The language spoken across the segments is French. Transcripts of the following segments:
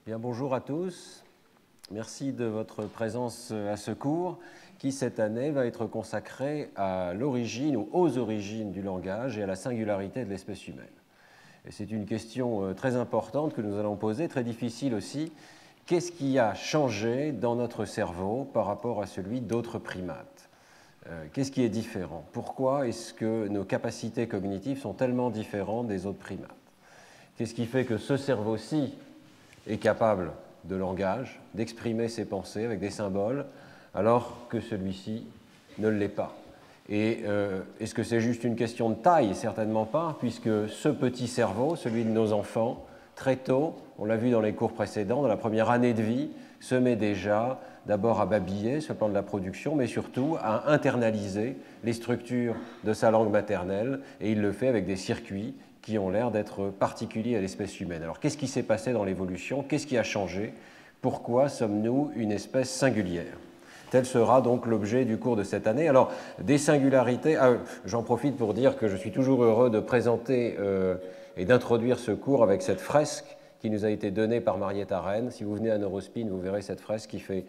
Bien, bonjour à tous. Merci de votre présence à ce cours qui, cette année, va être consacré à l'origine ou aux origines du langage et à la singularité de l'espèce humaine. Et c'est une question très importante que nous allons poser, très difficile aussi. Qu'est-ce qui a changé dans notre cerveau par rapport à celui d'autres primates? Qu'est-ce qui est différent? Pourquoi est-ce que nos capacités cognitives sont tellement différentes des autres primates? Qu'est-ce qui fait que ce cerveau-ci est capable de langage, d'exprimer ses pensées avec des symboles, alors que celui-ci ne l'est pas? Et est-ce que c'est juste une question de taille? Certainement pas, puisque ce petit cerveau, celui de nos enfants, très tôt, on l'a vu dans les cours précédents, dans la première année de vie, se met déjà d'abord à babiller sur le plan de la production, mais surtout à internaliser les structures de sa langue maternelle, et il le fait avec des circuits qui ont l'air d'être particuliers à l'espèce humaine. Alors qu'est-ce qui s'est passé dans l'évolution? Qu'est-ce qui a changé? Pourquoi sommes-nous une espèce singulière? Tel sera donc l'objet du cours de cette année. Alors, des singularités, j'en profite pour dire que je suis toujours heureux de présenter et d'introduire ce cours avec cette fresque qui nous a été donnée par Marietta Rennes. Si vous venez à Neurospin, vous verrez cette fresque qui fait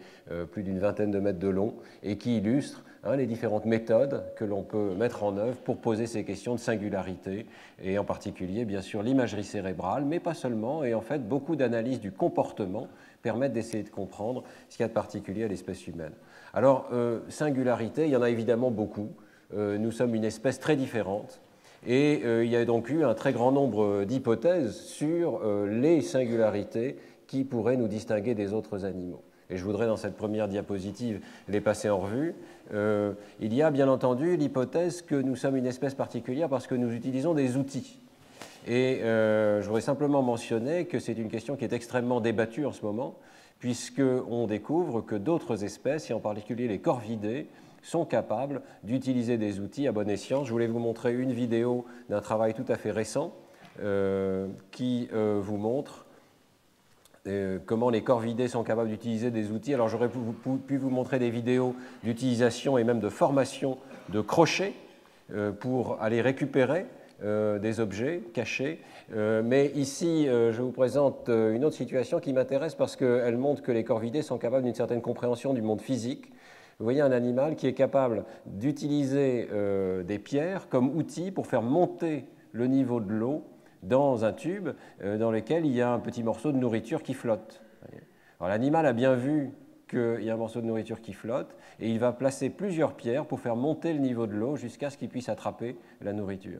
plus d'une vingtaine de mètres de long et qui illustre les différentes méthodes que l'on peut mettre en œuvre pour poser ces questions de singularité, et en particulier, bien sûr, l'imagerie cérébrale, mais pas seulement, et en fait, beaucoup d'analyses du comportement permettent d'essayer de comprendre ce qu'il y a de particulier à l'espèce humaine. Alors, singularité, il y en a évidemment beaucoup. Nous sommes une espèce très différente, et il y a donc eu un très grand nombre d'hypothèses sur les singularités qui pourraient nous distinguer des autres animaux. Et je voudrais, dans cette première diapositive, les passer en revue. Il y a bien entendu l'hypothèse que nous sommes une espèce particulière parce que nous utilisons des outils. Et je voudrais simplement mentionner que c'est une question qui est extrêmement débattue en ce moment, puisqu'on découvre que d'autres espèces, et en particulier les corvidés, sont capables d'utiliser des outils à bon escient. Je voulais vous montrer une vidéo d'un travail tout à fait récent qui vous montre comment les corvidés sont capables d'utiliser des outils. Alors j'aurais pu vous montrer des vidéos d'utilisation et même de formation de crochets pour aller récupérer des objets cachés. Mais ici, je vous présente une autre situation qui m'intéresse parce qu'elle montre que les corvidés sont capables d'une certaine compréhension du monde physique. Vous voyez un animal qui est capable d'utiliser des pierres comme outil pour faire monter le niveau de l'eau dans un tube dans lequel il y a un petit morceau de nourriture qui flotte. Alors l'animal a bien vu qu'il y a un morceau de nourriture qui flotte et il va placer plusieurs pierres pour faire monter le niveau de l'eau jusqu'à ce qu'il puisse attraper la nourriture.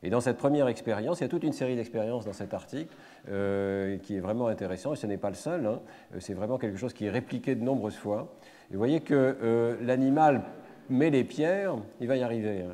Et dans cette première expérience, il y a toute une série d'expériences dans cet article qui est vraiment intéressant, et ce n'est pas le seul, c'est vraiment quelque chose qui est répliqué de nombreuses fois. Et vous voyez que l'animal met les pierres, il va y arriver.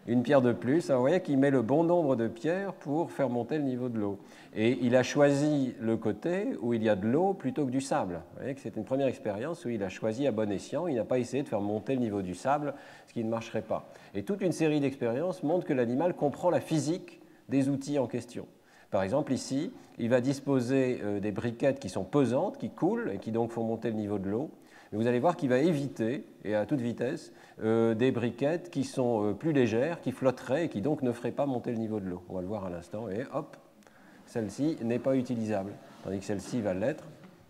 Une pierre de plus, alors vous voyez qu'il met le bon nombre de pierres pour faire monter le niveau de l'eau. Et il a choisi le côté où il y a de l'eau plutôt que du sable. Vous voyez que c'est une première expérience où il a choisi à bon escient, il n'a pas essayé de faire monter le niveau du sable, ce qui ne marcherait pas. Et toute une série d'expériences montrent que l'animal comprend la physique des outils en question. Par exemple, ici, il va disposer des briquettes qui sont pesantes, qui coulent et qui donc font monter le niveau de l'eau. Vous allez voir qu'il va éviter, et à toute vitesse, des briquettes qui sont plus légères, qui flotteraient et qui donc ne feraient pas monter le niveau de l'eau. On va le voir à l'instant. Et hop, celle-ci n'est pas utilisable, tandis que celle-ci va l'être.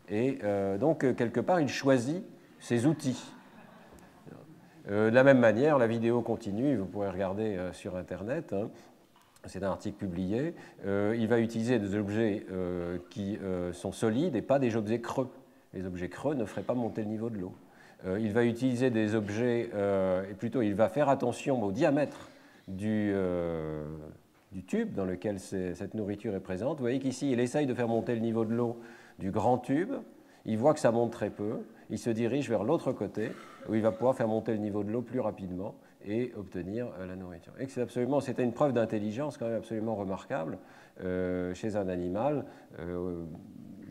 Et donc, quelque part, il choisit ses outils. De la même manière, la vidéo continue, vous pourrez regarder sur Internet. C'est un article publié. Il va utiliser des objets qui sont solides et pas des objets creux. Les objets creux ne feraient pas monter le niveau de l'eau. Il va utiliser des objets, et plutôt il va faire attention au diamètre du tube dans lequel cette nourriture est présente. Vous voyez qu'ici, il essaye de faire monter le niveau de l'eau du grand tube. Il voit que ça monte très peu. Il se dirige vers l'autre côté où il va pouvoir faire monter le niveau de l'eau plus rapidement et obtenir la nourriture. Et c'était une preuve d'intelligence quand même absolument remarquable chez un animal.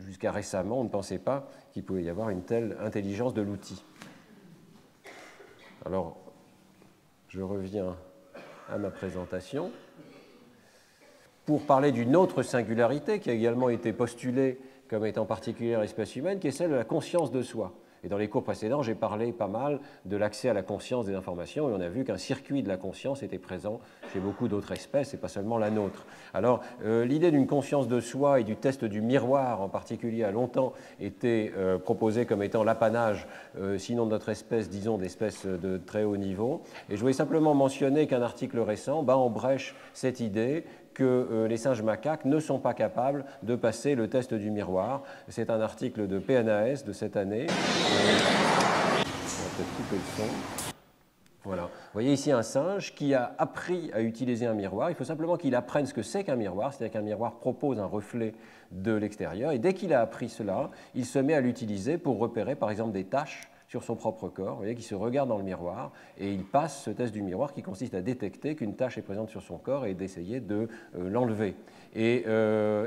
Jusqu'à récemment, on ne pensait pas qu'il pouvait y avoir une telle intelligence de l'outil. Alors, je reviens à ma présentation pour parler d'une autre singularité qui a également été postulée comme étant particulière à l'espèce humaine, qui est celle de la conscience de soi. Et dans les cours précédents, j'ai parlé pas mal de l'accès à la conscience des informations, et on a vu qu'un circuit de la conscience était présent chez beaucoup d'autres espèces, et pas seulement la nôtre. Alors, l'idée d'une conscience de soi et du test du miroir en particulier a longtemps été proposée comme étant l'apanage, sinon de notre espèce, disons d'espèces de très haut niveau. Et je voulais simplement mentionner qu'un article récent bat en brèche cette idée que les singes macaques ne sont pas capables de passer le test du miroir. C'est un article de PNAS de cette année. On va peut-être couper le son. Voilà. Vous voyez ici un singe qui a appris à utiliser un miroir. Il faut simplement qu'il apprenne ce que c'est qu'un miroir, c'est-à-dire qu'un miroir propose un reflet de l'extérieur. Et dès qu'il a appris cela, il se met à l'utiliser pour repérer par exemple des taches sur son propre corps. Vous voyez qu'il se regarde dans le miroir et il passe ce test du miroir qui consiste à détecter qu'une tache est présente sur son corps et d'essayer de l'enlever. Et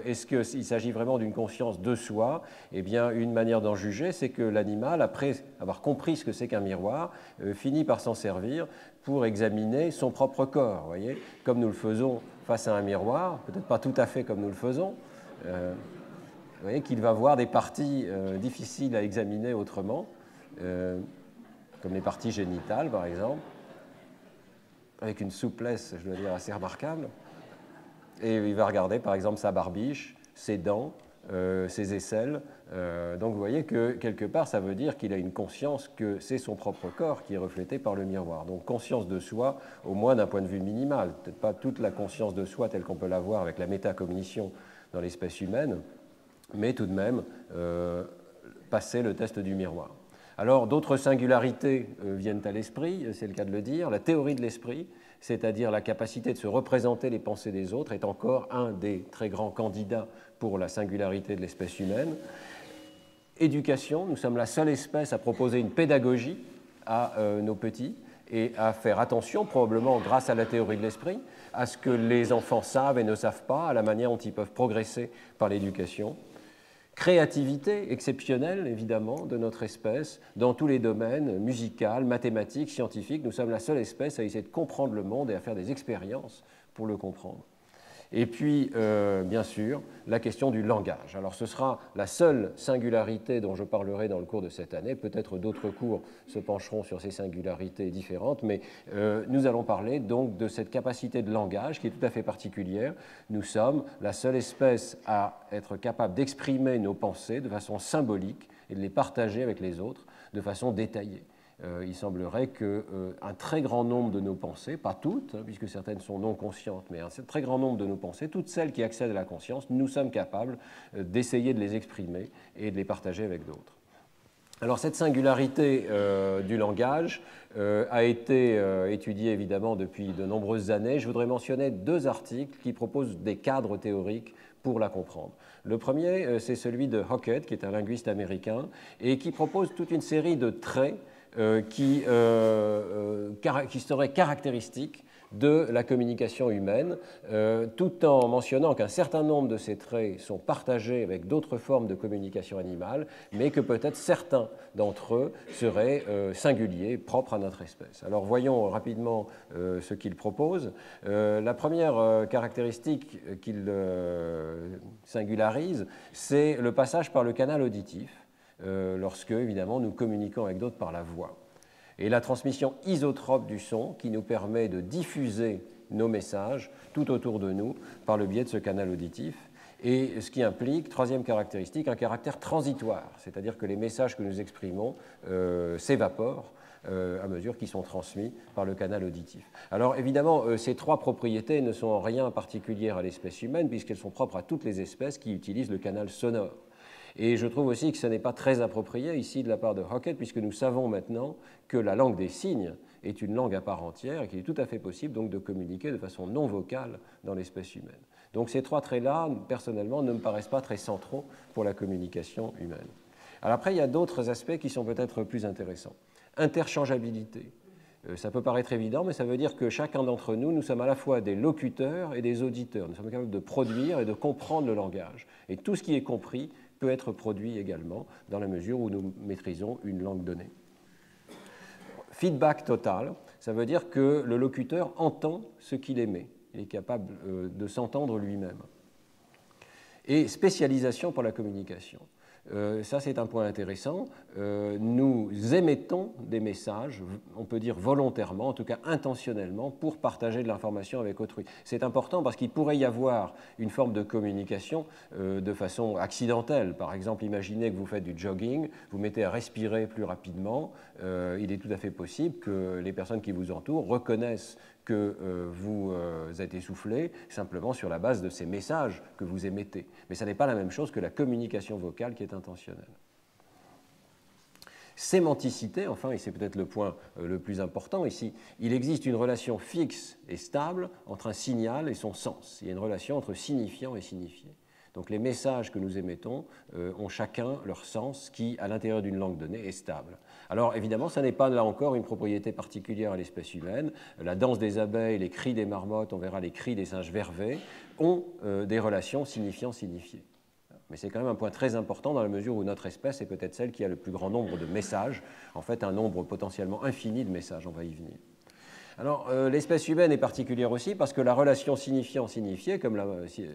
est-ce qu'il s'agit vraiment d'une conscience de soi? Eh bien, une manière d'en juger, c'est que l'animal, après avoir compris ce que c'est qu'un miroir, finit par s'en servir pour examiner son propre corps. Vous voyez, comme nous le faisons face à un miroir, peut-être pas tout à fait comme nous le faisons. Vous voyez qu'il va voir des parties difficiles à examiner autrement. Comme les parties génitales, par exemple, avec une souplesse, je dois dire, assez remarquable. Et il va regarder, par exemple, sa barbiche, ses dents, ses aisselles. Donc vous voyez que, quelque part, ça veut dire qu'il a une conscience que c'est son propre corps qui est reflété par le miroir. Donc conscience de soi, au moins d'un point de vue minimal. Peut-être pas toute la conscience de soi telle qu'on peut l'avoir avec la métacognition dans l'espèce humaine, mais tout de même passer le test du miroir. Alors, d'autres singularités viennent à l'esprit, c'est le cas de le dire. La théorie de l'esprit, c'est-à-dire la capacité de se représenter les pensées des autres, est encore un des très grands candidats pour la singularité de l'espèce humaine. Éducation, nous sommes la seule espèce à proposer une pédagogie à nos petits et à faire attention, probablement grâce à la théorie de l'esprit, à ce que les enfants savent et ne savent pas, à la manière dont ils peuvent progresser par l'éducation. Créativité exceptionnelle, évidemment, de notre espèce, dans tous les domaines, musical, mathématiques, scientifiques. Nous sommes la seule espèce à essayer de comprendre le monde et à faire des expériences pour le comprendre. Et puis, bien sûr, la question du langage. Alors, ce sera la seule singularité dont je parlerai dans le cours de cette année. Peut-être d'autres cours se pencheront sur ces singularités différentes, mais nous allons parler donc de cette capacité de langage qui est tout à fait particulière. Nous sommes la seule espèce à être capable d'exprimer nos pensées de façon symbolique et de les partager avec les autres de façon détaillée. Il semblerait qu'un très grand nombre de nos pensées, pas toutes, puisque certaines sont non conscientes, mais un très grand nombre de nos pensées, toutes celles qui accèdent à la conscience, nous sommes capables d'essayer de les exprimer et de les partager avec d'autres. Alors cette singularité du langage a été étudiée évidemment depuis de nombreuses années. Je voudrais mentionner deux articles qui proposent des cadres théoriques pour la comprendre. Le premier, c'est celui de Hockett, qui est un linguiste américain, et qui propose toute une série de traits qui serait caractéristique de la communication humaine, tout en mentionnant qu'un certain nombre de ces traits sont partagés avec d'autres formes de communication animale, mais que peut-être certains d'entre eux seraient singuliers, propres à notre espèce. Alors voyons rapidement ce qu'il propose. La première caractéristique qu'il singularise, c'est le passage par le canal auditif, lorsque, évidemment, nous communiquons avec d'autres par la voix. Et la transmission isotrope du son qui nous permet de diffuser nos messages tout autour de nous par le biais de ce canal auditif. Et ce qui implique, troisième caractéristique, un caractère transitoire, c'est-à-dire que les messages que nous exprimons s'évaporent à mesure qu'ils sont transmis par le canal auditif. Alors évidemment, ces trois propriétés ne sont en rien particulières à l'espèce humaine puisqu'elles sont propres à toutes les espèces qui utilisent le canal sonore. Et je trouve aussi que ce n'est pas très approprié ici de la part de Hockett, puisque nous savons maintenant que la langue des signes est une langue à part entière et qu'il est tout à fait possible donc de communiquer de façon non vocale dans l'espèce humaine. Donc ces trois traits-là, personnellement, ne me paraissent pas très centraux pour la communication humaine. Alors après, il y a d'autres aspects qui sont peut-être plus intéressants. Interchangeabilité. Ça peut paraître évident, mais ça veut dire que chacun d'entre nous, nous sommes à la fois des locuteurs et des auditeurs. Nous sommes capables de produire et de comprendre le langage. Et tout ce qui est compris peut être produit également dans la mesure où nous maîtrisons une langue donnée. Feedback total, ça veut dire que le locuteur entend ce qu'il émet. Il est capable de s'entendre lui-même. Et spécialisation pour la communication. ça c'est un point intéressant, nous émettons des messages, on peut dire volontairement, en tout cas intentionnellement, pour partager de l'information avec autrui. C'est important parce qu'il pourrait y avoir une forme de communication de façon accidentelle. Par exemple, imaginez que vous faites du jogging, vous mettez à respirer plus rapidement, il est tout à fait possible que les personnes qui vous entourent reconnaissent que vous êtes essoufflé simplement sur la base de ces messages que vous émettez. Mais ça n'est pas la même chose que la communication vocale qui est intentionnelle. Sémanticité, enfin, et c'est peut-être le point le plus important ici, il existe une relation fixe et stable entre un signal et son sens. Il y a une relation entre signifiant et signifié. Donc les messages que nous émettons ont chacun leur sens qui, à l'intérieur d'une langue donnée, est stable. Alors évidemment, ça n'est pas là encore une propriété particulière à l'espèce humaine. La danse des abeilles, les cris des marmottes, on verra les cris des singes vervés, ont des relations signifiant-signifié. Mais c'est quand même un point très important dans la mesure où notre espèce est peut-être celle qui a le plus grand nombre de messages, en fait un nombre potentiellement infini de messages, on va y venir. Alors, l'espèce humaine est particulière aussi parce que la relation signifiant-signifié, comme l'a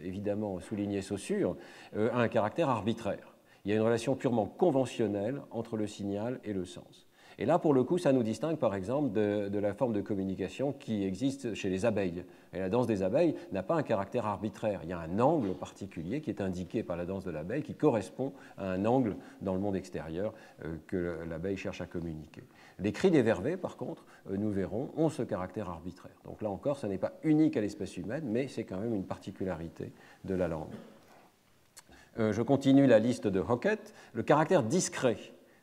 évidemment souligné Saussure, a un caractère arbitraire. Il y a une relation purement conventionnelle entre le signal et le sens. Et là, pour le coup, ça nous distingue par exemple de la forme de communication qui existe chez les abeilles. Et la danse des abeilles n'a pas un caractère arbitraire. Il y a un angle particulier qui est indiqué par la danse de l'abeille qui correspond à un angle dans le monde extérieur que l'abeille cherche à communiquer. Les cris des vervets, par contre, nous verrons, ont ce caractère arbitraire. Donc là encore, ce n'est pas unique à l'espèce humaine, mais c'est quand même une particularité de la langue. Je continue la liste de Hockett. Le caractère discret.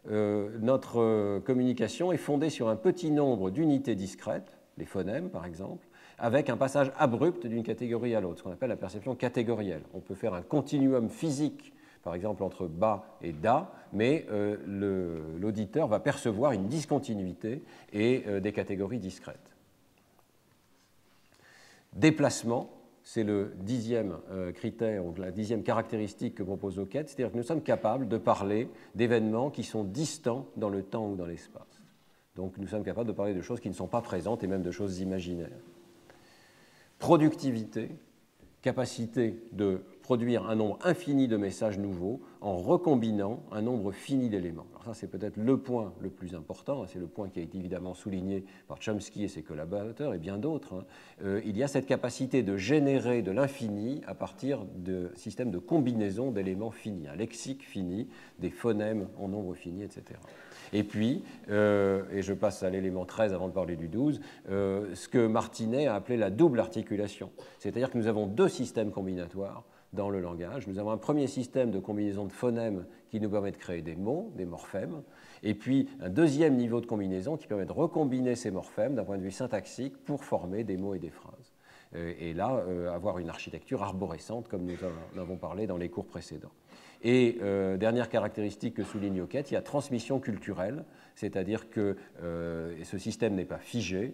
Notre communication est fondée sur un petit nombre d'unités discrètes, les phonèmes par exemple, avec un passage abrupt d'une catégorie à l'autre, ce qu'on appelle la perception catégorielle. On peut faire un continuum physique, par exemple entre bas et da, mais l'auditeur va percevoir une discontinuité et des catégories discrètes. Déplacement, c'est le 10e critère, ou la 10e caractéristique que propose Hockett, c'est-à-dire que nous sommes capables de parler d'événements qui sont distants dans le temps ou dans l'espace. Donc nous sommes capables de parler de choses qui ne sont pas présentes et même de choses imaginaires. Productivité, capacité de produire un nombre infini de messages nouveaux en recombinant un nombre fini d'éléments. Alors ça, c'est peut-être le point le plus important, c'est le point qui a été évidemment souligné par Chomsky et ses collaborateurs et bien d'autres. Il y a cette capacité de générer de l'infini à partir de systèmes de combinaison d'éléments finis, un lexique fini, des phonèmes en nombre fini, etc. Et puis, et je passe à l'élément 13 avant de parler du 12, ce que Martinet a appelé la double articulation. C'est-à-dire que nous avons deux systèmes combinatoires dans le langage. Nous avons un premier système de combinaison de phonèmes qui nous permet de créer des mots, des morphèmes, et puis un deuxième niveau de combinaison qui permet de recombiner ces morphèmes d'un point de vue syntaxique pour former des mots et des phrases. Et là, avoir une architecture arborescente, comme nous en avons parlé dans les cours précédents. Et dernière caractéristique que souligne Hockett, il y a transmission culturelle, c'est-à-dire que ce système n'est pas figé,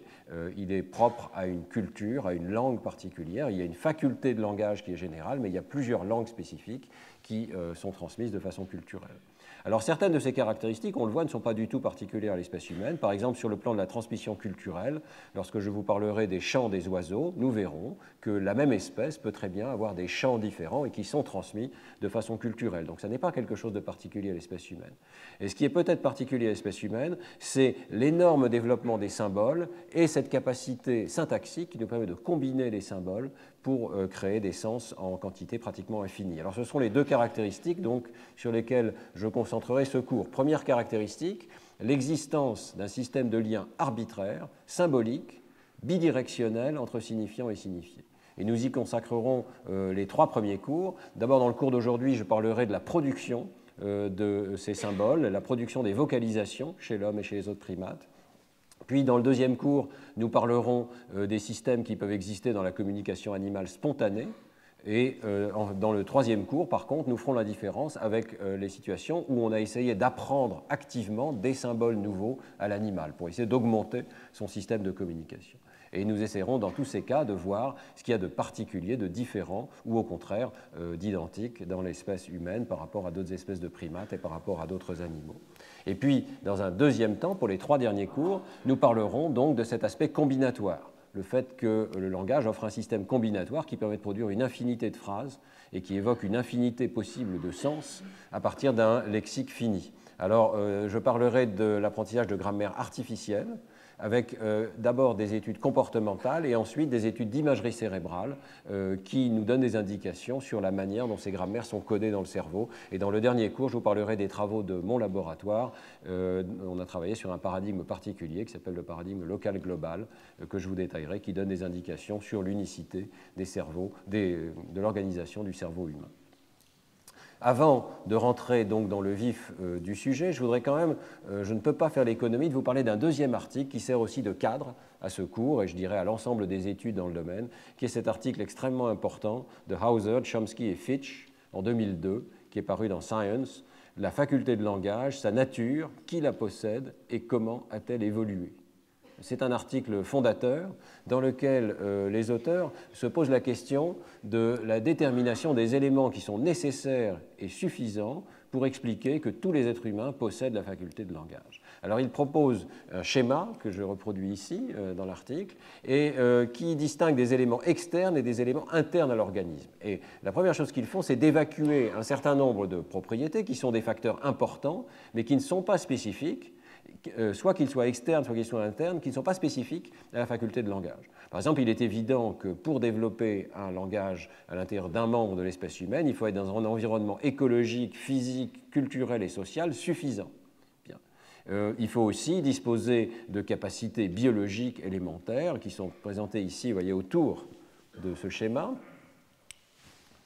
il est propre à une culture, à une langue particulière. Il y a une faculté de langage qui est générale, mais il y a plusieurs langues spécifiques qui sont transmises de façon culturelle. Alors certaines de ces caractéristiques, on le voit, ne sont pas du tout particulières à l'espèce humaine. Par exemple, sur le plan de la transmission culturelle, lorsque je vous parlerai des chants des oiseaux, nous verrons que la même espèce peut très bien avoir des chants différents et qui sont transmis de façon culturelle. Donc ça n'est pas quelque chose de particulier à l'espèce humaine. Et ce qui est peut-être particulier à l'espèce humaine, c'est l'énorme développement des symboles et cette capacité syntaxique qui nous permet de combiner les symboles pour créer des sens en quantité pratiquement infinie. Alors ce sont les deux caractéristiques donc, sur lesquelles je concentrerai ce cours. Première caractéristique, l'existence d'un système de liens arbitraire, symbolique, bidirectionnel entre signifiant et signifié. Et nous y consacrerons les trois premiers cours. D'abord, dans le cours d'aujourd'hui, je parlerai de la production de ces symboles, la production des vocalisations chez l'homme et chez les autres primates. Puis, dans le deuxième cours, nous parlerons des systèmes qui peuvent exister dans la communication animale spontanée. Et dans le troisième cours, par contre, nous ferons la différence avec les situations où on a essayé d'apprendre activement des symboles nouveaux à l'animal pour essayer d'augmenter son système de communication. Et nous essaierons dans tous ces cas de voir ce qu'il y a de particulier, de différent ou au contraire d'identique dans l'espèce humaine par rapport à d'autres espèces de primates et par rapport à d'autres animaux. Et puis, dans un deuxième temps, pour les trois derniers cours, nous parlerons donc de cet aspect combinatoire. le fait que le langage offre un système combinatoire qui permet de produire une infinité de phrases et qui évoque une infinité possible de sens à partir d'un lexique fini. Alors, je parlerai de l'apprentissage de grammaire artificielle, avec d'abord des études comportementales et ensuite des études d'imagerie cérébrale qui nous donnent des indications sur la manière dont ces grammaires sont codées dans le cerveau. Et dans le dernier cours, je vous parlerai des travaux de mon laboratoire. On a travaillé sur un paradigme particulier qui s'appelle le paradigme local-global, que je vous détaillerai, qui donne des indications sur l'unicité des cerveaux, de l'organisation du cerveau humain. Avant de rentrer donc dans le vif du sujet, je voudrais quand même, je ne peux pas faire l'économie de vous parler d'un deuxième article qui sert aussi de cadre à ce cours et je dirais à l'ensemble des études dans le domaine, qui est cet article extrêmement important de Hauser, Chomsky et Fitch en 2002, qui est paru dans Science, la faculté de langage, sa nature, qui la possède et comment a-t-elle évolué. C'est un article fondateur dans lequel les auteurs se posent la question de la détermination des éléments qui sont nécessaires et suffisants pour expliquer que tous les êtres humains possèdent la faculté de langage. Alors ils proposent un schéma que je reproduis ici dans l'article et qui distingue des éléments externes et des éléments internes à l'organisme. Et la première chose qu'ils font, c'est d'évacuer un certain nombre de propriétés qui sont des facteurs importants mais qui ne sont pas spécifiques, soit qu'ils soient externes, soit qu'ils soient internes, qui ne sont pas spécifiques à la faculté de langage. Par exemple, il est évident que pour développer un langage à l'intérieur d'un membre de l'espèce humaine, il faut être dans un environnement écologique, physique, culturel et social suffisant. Bien. Il faut aussi disposer de capacités biologiques élémentaires qui sont présentées ici, vous voyez, autour de ce schéma.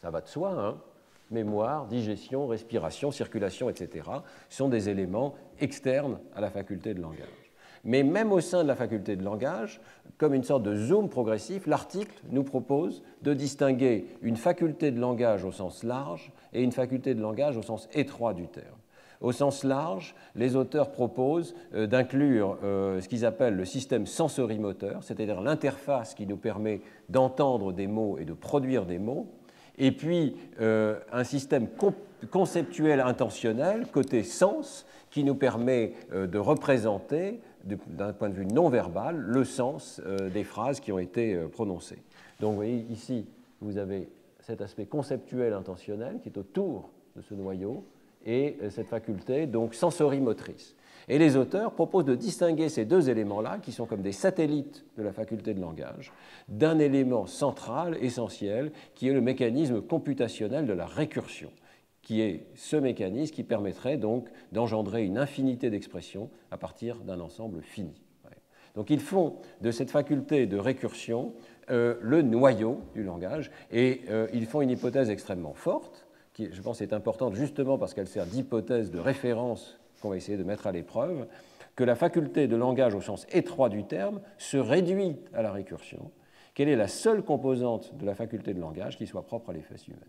Ça va de soi, hein ? Mémoire, digestion, respiration, circulation, etc., sont des éléments externes à la faculté de langage. Mais même au sein de la faculté de langage, comme une sorte de zoom progressif, l'article nous propose de distinguer une faculté de langage au sens large et une faculté de langage au sens étroit du terme. Au sens large, les auteurs proposent d'inclure ce qu'ils appellent le système sensorimoteur, c'est-à-dire l'interface qui nous permet d'entendre des mots et de produire des mots, et puis un système conceptuel intentionnel, côté sens, qui nous permet de représenter, d'un point de vue non verbal, le sens des phrases qui ont été prononcées. Donc vous voyez, ici, vous avez cet aspect conceptuel intentionnel qui est autour de ce noyau, et cette faculté donc sensorimotrice. Et les auteurs proposent de distinguer ces deux éléments-là, qui sont comme des satellites de la faculté de langage, d'un élément central, essentiel, qui est le mécanisme computationnel de la récursion, qui est ce mécanisme qui permettrait donc d'engendrer une infinité d'expressions à partir d'un ensemble fini. Donc ils font de cette faculté de récursion le noyau du langage, et ils font une hypothèse extrêmement forte, qui, je pense, est importante justement parce qu'elle sert d'hypothèse de référence qu'on va essayer de mettre à l'épreuve, que la faculté de langage au sens étroit du terme se réduit à la récursion, qu'elle est la seule composante de la faculté de langage qui soit propre à l'espèce humaine.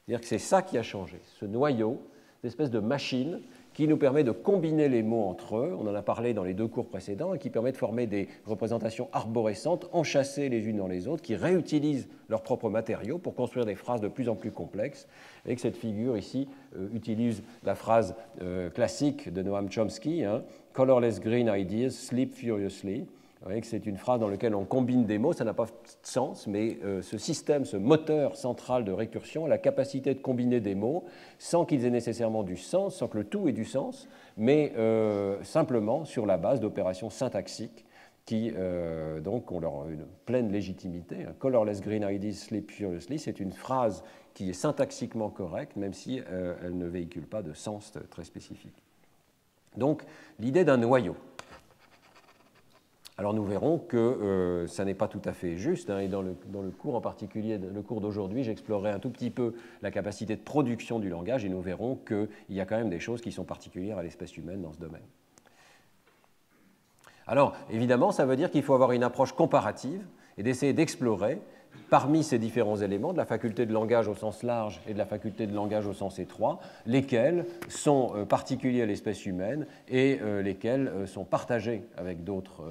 C'est-à-dire que c'est ça qui a changé, ce noyau, cette espèce de machine qui nous permet de combiner les mots entre eux, on en a parlé dans les deux cours précédents, et qui permet de former des représentations arborescentes, enchâssées les unes dans les autres, qui réutilisent leurs propres matériaux pour construire des phrases de plus en plus complexes. Et que cette figure ici utilise la phrase classique de Noam Chomsky, hein, « Colorless green ideas sleep furiously ». Vous voyez que c'est une phrase dans laquelle on combine des mots, ça n'a pas de sens, mais ce système, ce moteur central de récursion a la capacité de combiner des mots sans qu'ils aient nécessairement du sens, sans que le tout ait du sens, mais simplement sur la base d'opérations syntaxiques qui donc ont une pleine légitimité. Colorless green ideas sleep furiously, c'est une phrase qui est syntaxiquement correcte, même si elle ne véhicule pas de sens très spécifique. Donc, l'idée d'un noyau. Alors nous verrons que ça n'est pas tout à fait juste, hein, et dans le cours en particulier, le cours d'aujourd'hui, j'explorerai un tout petit peu la capacité de production du langage, et nous verrons qu'il y a quand même des choses qui sont particulières à l'espèce humaine dans ce domaine. Alors, évidemment, ça veut dire qu'il faut avoir une approche comparative et d'essayer d'explorer, parmi ces différents éléments, de la faculté de langage au sens large et de la faculté de langage au sens étroit, lesquels sont particuliers à l'espèce humaine et lesquels sont partagés avec d'autres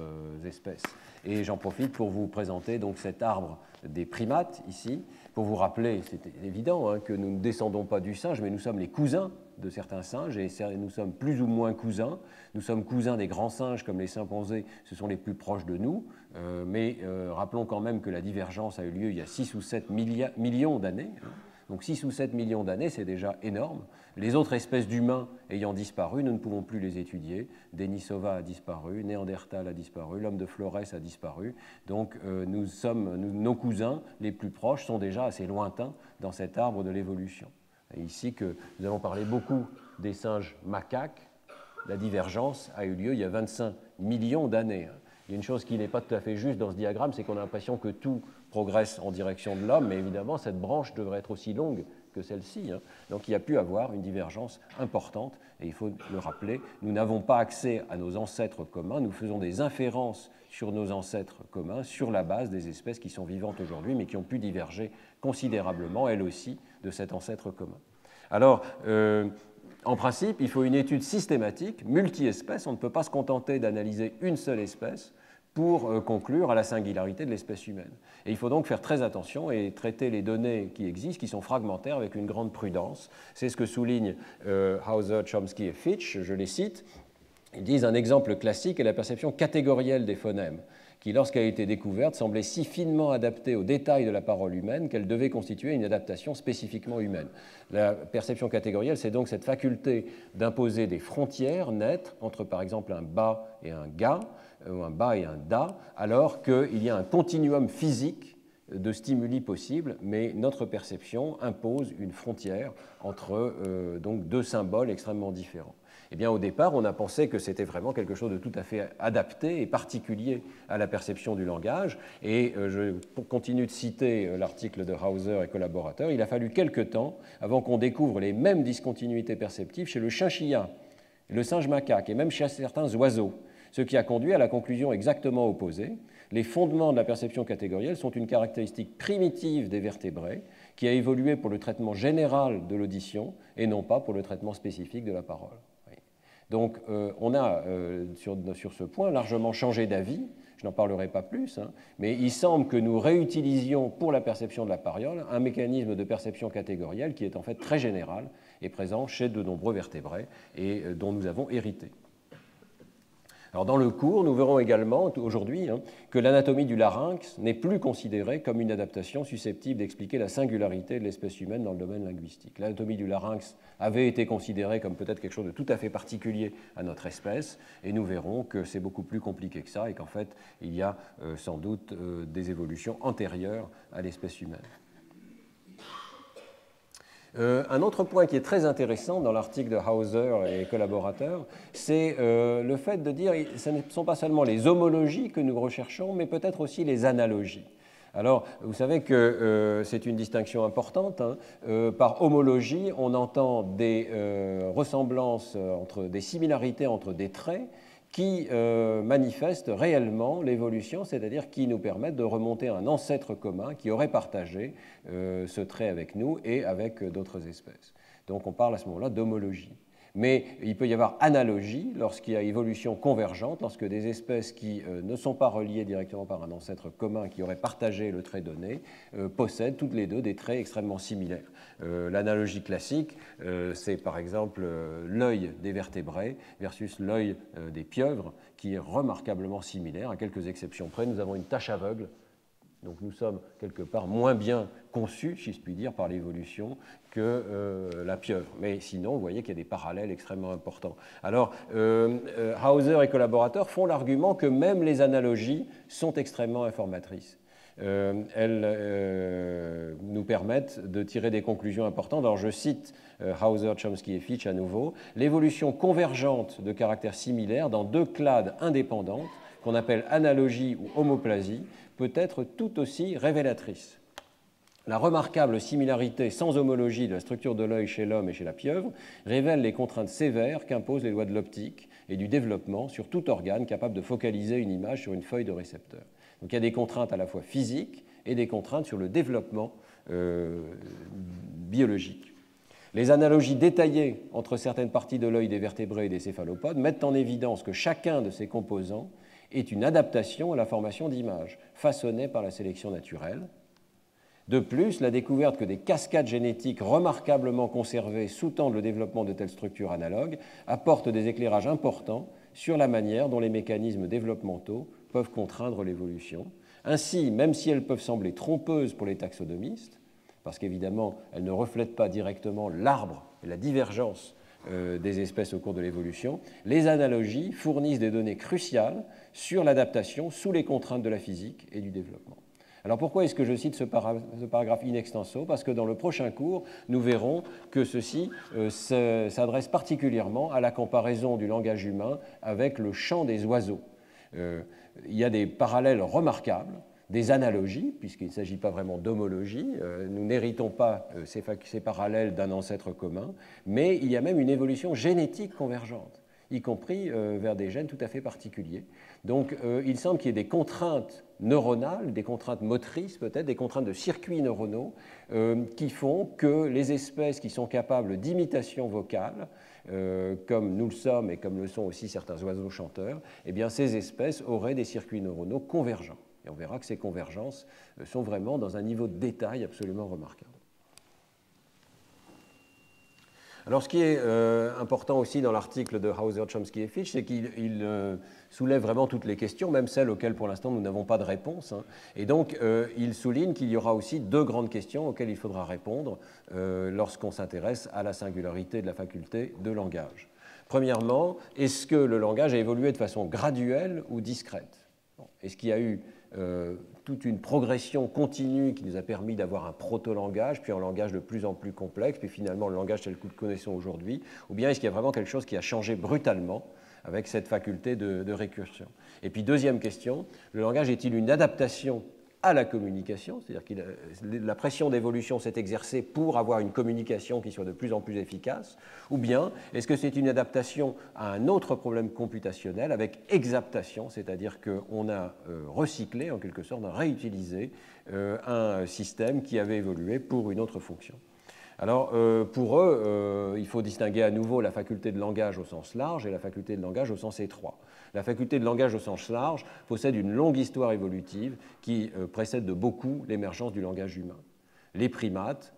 espèces. Et j'en profite pour vous présenter donc cet arbre des primates, ici, pour vous rappeler, c'est évident, hein, que nous ne descendons pas du singe, mais nous sommes les cousins de certains singes, et nous sommes plus ou moins cousins. Nous sommes cousins des grands singes comme les chimpanzés, ce sont les plus proches de nous, mais rappelons quand même que la divergence a eu lieu il y a 6 ou 7 millions d'années. Donc 6 ou 7 millions d'années, c'est déjà énorme. Les autres espèces d'humains ayant disparu, nous ne pouvons plus les étudier. Denisova a disparu, Néandertal a disparu, l'homme de Flores a disparu. Donc nos cousins les plus proches sont déjà assez lointains dans cet arbre de l'évolution. Et ici que nous allons parler beaucoup des singes macaques, la divergence a eu lieu il y a 25 millions d'années. Il y a une chose qui n'est pas tout à fait juste dans ce diagramme, c'est qu'on a l'impression que tout progresse en direction de l'homme, mais évidemment, cette branche devrait être aussi longue que celle-ci. Donc il y a pu avoir une divergence importante, et il faut le rappeler, nous n'avons pas accès à nos ancêtres communs, nous faisons des inférences sur nos ancêtres communs sur la base des espèces qui sont vivantes aujourd'hui, mais qui ont pu diverger considérablement, elles aussi, de cet ancêtre commun. Alors, en principe, il faut une étude systématique, multi-espèces. On ne peut pas se contenter d'analyser une seule espèce pour conclure à la singularité de l'espèce humaine. Et il faut donc faire très attention et traiter les données qui existent, qui sont fragmentaires, avec une grande prudence. C'est ce que soulignent Hauser, Chomsky et Fitch, je les cite. Ils disent un exemple classique est la perception catégorielle des phonèmes, qui, lorsqu'elle a été découverte, semblait si finement adaptée aux détails de la parole humaine qu'elle devait constituer une adaptation spécifiquement humaine. La perception catégorielle, c'est donc cette faculté d'imposer des frontières nettes entre, par exemple, un bas et un ga, ou un bas et un da, alors qu'il y a un continuum physique de stimuli possibles, mais notre perception impose une frontière entre donc deux symboles extrêmement différents. Eh bien, au départ, on a pensé que c'était vraiment quelque chose de tout à fait adapté et particulier à la perception du langage. Et je continue de citer l'article de Hauser et collaborateurs. Il a fallu quelque temps avant qu'on découvre les mêmes discontinuités perceptives chez le chinchilla, le singe macaque et même chez certains oiseaux, ce qui a conduit à la conclusion exactement opposée. Les fondements de la perception catégorielle sont une caractéristique primitive des vertébrés qui a évolué pour le traitement général de l'audition et non pas pour le traitement spécifique de la parole. Donc on a sur ce point largement changé d'avis, je n'en parlerai pas plus, mais il semble que nous réutilisions pour la perception de la parole un mécanisme de perception catégorielle qui est en fait très général et présent chez de nombreux vertébrés et dont nous avons hérité. Alors dans le cours, nous verrons également aujourd'hui que l'anatomie du larynx n'est plus considérée comme une adaptation susceptible d'expliquer la singularité de l'espèce humaine dans le domaine linguistique. L'anatomie du larynx avait été considérée comme peut-être quelque chose de tout à fait particulier à notre espèce, et nous verrons que c'est beaucoup plus compliqué que ça et qu'en fait, il y a sans doute des évolutions antérieures à l'espèce humaine. Un autre point qui est très intéressant dans l'article de Hauser et collaborateurs, c'est le fait de dire que ce ne sont pas seulement les homologies que nous recherchons, mais peut-être aussi les analogies. Alors, vous savez que c'est une distinction importante. Par homologie, on entend des ressemblances, des similarités entre des traits qui manifestent réellement l'évolution, c'est-à-dire qui nous permettent de remonter à un ancêtre commun qui aurait partagé ce trait avec nous et avec d'autres espèces. Donc on parle à ce moment-là d'homologie. Mais il peut y avoir analogie lorsqu'il y a évolution convergente, lorsque des espèces qui ne sont pas reliées directement par un ancêtre commun qui aurait partagé le trait donné possèdent toutes les deux des traits extrêmement similaires. L'analogie classique, c'est par exemple l'œil des vertébrés versus l'œil des pieuvres, qui est remarquablement similaire. À quelques exceptions près, nous avons une tache aveugle. Donc nous sommes quelque part moins bien conçus, si je puis dire, par l'évolution que la pieuvre. Mais sinon, vous voyez qu'il y a des parallèles extrêmement importants. Alors, Hauser et collaborateurs font l'argument que même les analogies sont extrêmement informatrices. Elles nous permettent de tirer des conclusions importantes. Alors je cite Hauser, Chomsky et Fitch à nouveau. L'évolution convergente de caractères similaires dans deux clades indépendantes, qu'on appelle analogie ou homoplasie, peut être tout aussi révélatrice. La remarquable similarité sans homologie de la structure de l'œil chez l'homme et chez la pieuvre révèle les contraintes sévères qu'imposent les lois de l'optique et du développement sur tout organe capable de focaliser une image sur une feuille de récepteur. Donc il y a des contraintes à la fois physiques et des contraintes sur le développement biologique. Les analogies détaillées entre certaines parties de l'œil des vertébrés et des céphalopodes mettent en évidence que chacun de ces composants est une adaptation à la formation d'images façonnée par la sélection naturelle. De plus, la découverte que des cascades génétiques remarquablement conservées sous-tendent le développement de telles structures analogues apporte des éclairages importants sur la manière dont les mécanismes développementaux peuvent contraindre l'évolution. Ainsi, même si elles peuvent sembler trompeuses pour les taxonomistes, parce qu'évidemment, elles ne reflètent pas directement l'arbre et la divergence des espèces au cours de l'évolution, les analogies fournissent des données cruciales sur l'adaptation sous les contraintes de la physique et du développement. Alors pourquoi est-ce que je cite ce paragraphe in extenso? Parce que dans le prochain cours, nous verrons que ceci s'adresse particulièrement à la comparaison du langage humain avec le chant des oiseaux. Il y a des parallèles remarquables, des analogies, puisqu'il ne s'agit pas vraiment d'homologie, nous n'héritons pas ces parallèles d'un ancêtre commun, mais il y a même une évolution génétique convergente, y compris vers des gènes tout à fait particuliers. Donc il semble qu'il y ait des contraintes neuronales, des contraintes motrices peut-être, des contraintes de circuits neuronaux qui font que les espèces qui sont capables d'imitation vocale, comme nous le sommes et comme le sont aussi certains oiseaux chanteurs, eh bien ces espèces auraient des circuits neuronaux convergents. Et on verra que ces convergences sont vraiment dans un niveau de détail absolument remarquable. Alors ce qui est important aussi dans l'article de Hauser, Chomsky et Fitch, c'est qu'il soulève vraiment toutes les questions, même celles auxquelles pour l'instant nous n'avons pas de réponse. Et donc il souligne qu'il y aura aussi deux grandes questions auxquelles il faudra répondre lorsqu'on s'intéresse à la singularité de la faculté de langage. Premièrement, est-ce que le langage a évolué de façon graduelle ou discrète? Est-ce qu'il y a eu toute une progression continue qui nous a permis d'avoir un proto-langage, puis un langage de plus en plus complexe, puis finalement le langage tel que nous le connaissons aujourd'hui, ou bien est-ce qu'il y a vraiment quelque chose qui a changé brutalement avec cette faculté de récursion? Et puis deuxième question, le langage est-il une adaptation à la communication, c'est-à-dire que la pression d'évolution s'est exercée pour avoir une communication qui soit de plus en plus efficace, ou bien est-ce que c'est une adaptation à un autre problème computationnel avec exaptation, c'est-à-dire qu'on a recyclé, en quelque sorte, on a réutilisé un système qui avait évolué pour une autre fonction. Alors, pour eux, il faut distinguer à nouveau la faculté de langage au sens large et la faculté de langage au sens étroit. La faculté de langage au sens large possède une longue histoire évolutive qui précède de beaucoup l'émergence du langage humain. Les primates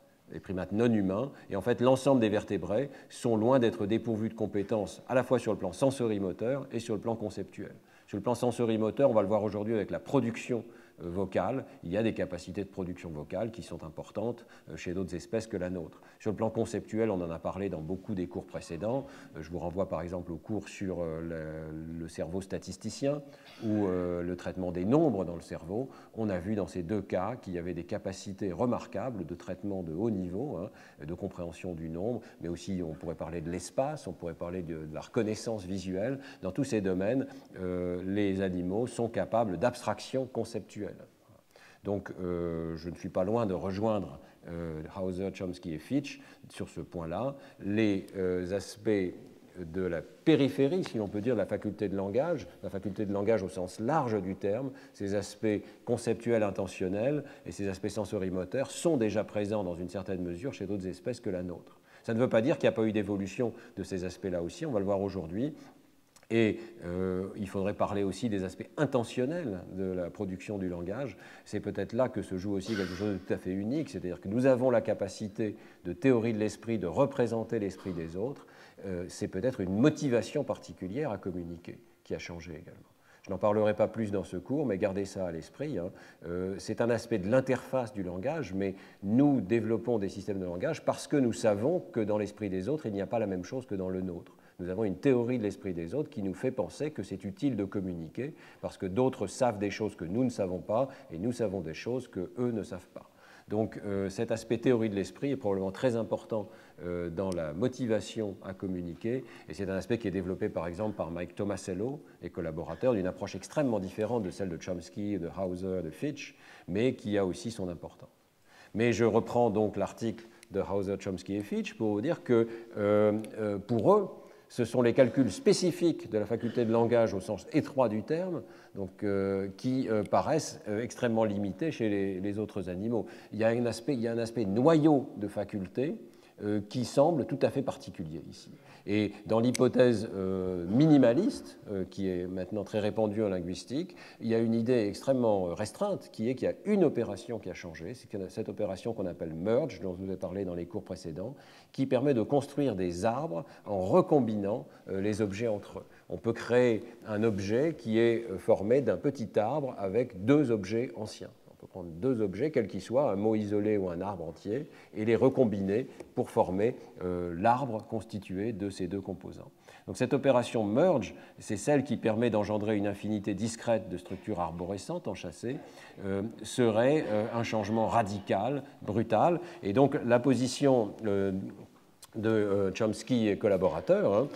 non humains, et en fait l'ensemble des vertébrés sont loin d'être dépourvus de compétences à la fois sur le plan sensorimoteur et sur le plan conceptuel. Sur le plan sensorimoteur, on va le voir aujourd'hui avec la production vocale, il y a des capacités de production vocale qui sont importantes chez d'autres espèces que la nôtre. Sur le plan conceptuel, on en a parlé dans beaucoup des cours précédents. Je vous renvoie par exemple au cours sur le cerveau statisticien ou le traitement des nombres dans le cerveau. On a vu dans ces deux cas qu'il y avait des capacités remarquables de traitement de haut niveau, de compréhension du nombre, mais aussi on pourrait parler de l'espace, on pourrait parler de la reconnaissance visuelle. Dans tous ces domaines, les animaux sont capables d'abstraction conceptuelle. Donc, je ne suis pas loin de rejoindre Hauser, Chomsky et Fitch sur ce point-là. Les aspects de la périphérie, si l'on peut dire, de la faculté de langage au sens large du terme, ces aspects conceptuels intentionnels et ces aspects sensorimoteurs sont déjà présents dans une certaine mesure chez d'autres espèces que la nôtre. Ça ne veut pas dire qu'il n'y a pas eu d'évolution de ces aspects-là aussi, on va le voir aujourd'hui. Et il faudrait parler aussi des aspects intentionnels de la production du langage. C'est peut-être là que se joue aussi quelque chose de tout à fait unique, c'est-à-dire que nous avons la capacité de théorie de l'esprit, de représenter l'esprit des autres. C'est peut-être une motivation particulière à communiquer qui a changé également. Je n'en parlerai pas plus dans ce cours, mais gardez ça à l'esprit. C'est un aspect de l'interface du langage, mais nous développons des systèmes de langage parce que nous savons que dans l'esprit des autres, il n'y a pas la même chose que dans le nôtre. Nous avons une théorie de l'esprit des autres qui nous fait penser que c'est utile de communiquer parce que d'autres savent des choses que nous ne savons pas et nous savons des choses qu'eux ne savent pas. Donc cet aspect théorie de l'esprit est probablement très important dans la motivation à communiquer et c'est un aspect qui est développé par exemple par Mike Tomasello et collaborateurs d'une approche extrêmement différente de celle de Chomsky, de Hauser, de Fitch, mais qui a aussi son importance. Mais je reprends donc l'article de Hauser, Chomsky et Fitch pour vous dire que pour eux, ce sont les calculs spécifiques de la faculté de langage au sens étroit du terme, donc, qui paraissent extrêmement limités chez les autres animaux. Il y a un aspect noyau de faculté qui semble tout à fait particulier ici. Et dans l'hypothèse minimaliste, qui est maintenant très répandue en linguistique, il y a une idée extrêmement restreinte qui est qu'il y a une opération qui a changé, c'est cette opération qu'on appelle merge, dont je vous ai parlé dans les cours précédents, qui permet de construire des arbres en recombinant les objets entre eux. On peut créer un objet qui est formé d'un petit arbre avec deux objets anciens. On peut prendre deux objets, quels qu'ils soient, un mot isolé ou un arbre entier, et les recombiner pour former l'arbre constitué de ces deux composants. Donc cette opération merge, c'est celle qui permet d'engendrer une infinité discrète de structures arborescentes enchâssées, serait un changement radical, brutal. Et donc la position de Chomsky et collaborateurs,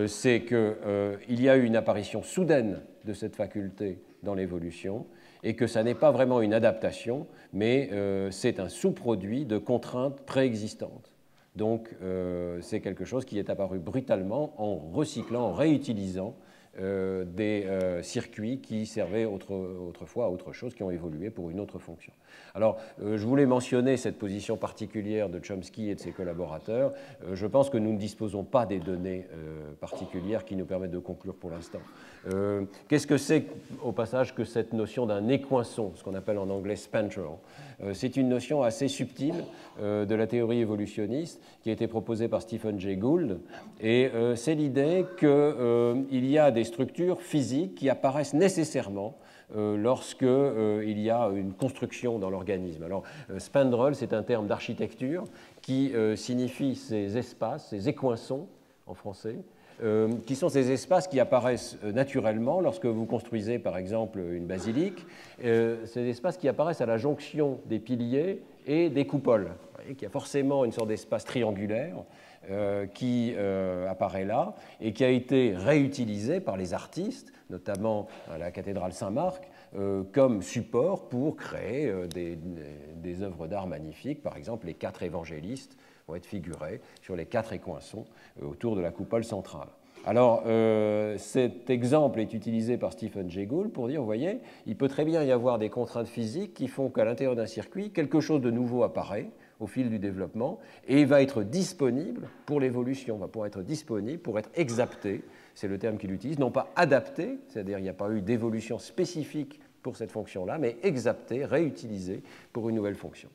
c'est qu'il y a eu une apparition soudaine de cette faculté dans l'évolution, et que ça n'est pas vraiment une adaptation, mais c'est un sous-produit de contraintes préexistantes. Donc c'est quelque chose qui est apparu brutalement en recyclant, en réutilisant des circuits qui servaient autrefois à autre chose, qui ont évolué pour une autre fonction. Alors, je voulais mentionner cette position particulière de Chomsky et de ses collaborateurs. Je pense que nous ne disposons pas des données particulières qui nous permettent de conclure pour l'instant. Qu'est-ce que c'est, au passage, que cette notion d'un écoinçon, ce qu'on appelle en anglais spandrel? C'est une notion assez subtile de la théorie évolutionniste qui a été proposée par Stephen Jay Gould, et c'est l'idée qu'il y a des structures physiques qui apparaissent nécessairement lorsqu'il y a une construction dans l'organisme. Alors, spandrel, c'est un terme d'architecture qui signifie ces espaces, ces écoinçons en français, qui sont ces espaces qui apparaissent naturellement lorsque vous construisez par exemple une basilique, ces espaces qui apparaissent à la jonction des piliers et des coupoles. Vous voyez qu'il y a forcément une sorte d'espace triangulaire qui apparaît là et qui a été réutilisé par les artistes, notamment à la cathédrale Saint-Marc, comme support pour créer des œuvres d'art magnifiques. Par exemple, les 4 évangélistes vont être figurés sur les 4 écoinçons autour de la coupole centrale. Alors, cet exemple est utilisé par Stephen Jay Gould pour dire, vous voyez, il peut très bien y avoir des contraintes physiques qui font qu'à l'intérieur d'un circuit, quelque chose de nouveau apparaît au fil du développement et va être disponible pour l'évolution, va pouvoir être disponible pour être exapté, c'est le terme qu'il utilise, non pas adapté, c'est-à-dire il n'y a pas eu d'évolution spécifique pour cette fonction-là, mais exapté, réutilisé pour une nouvelle fonction.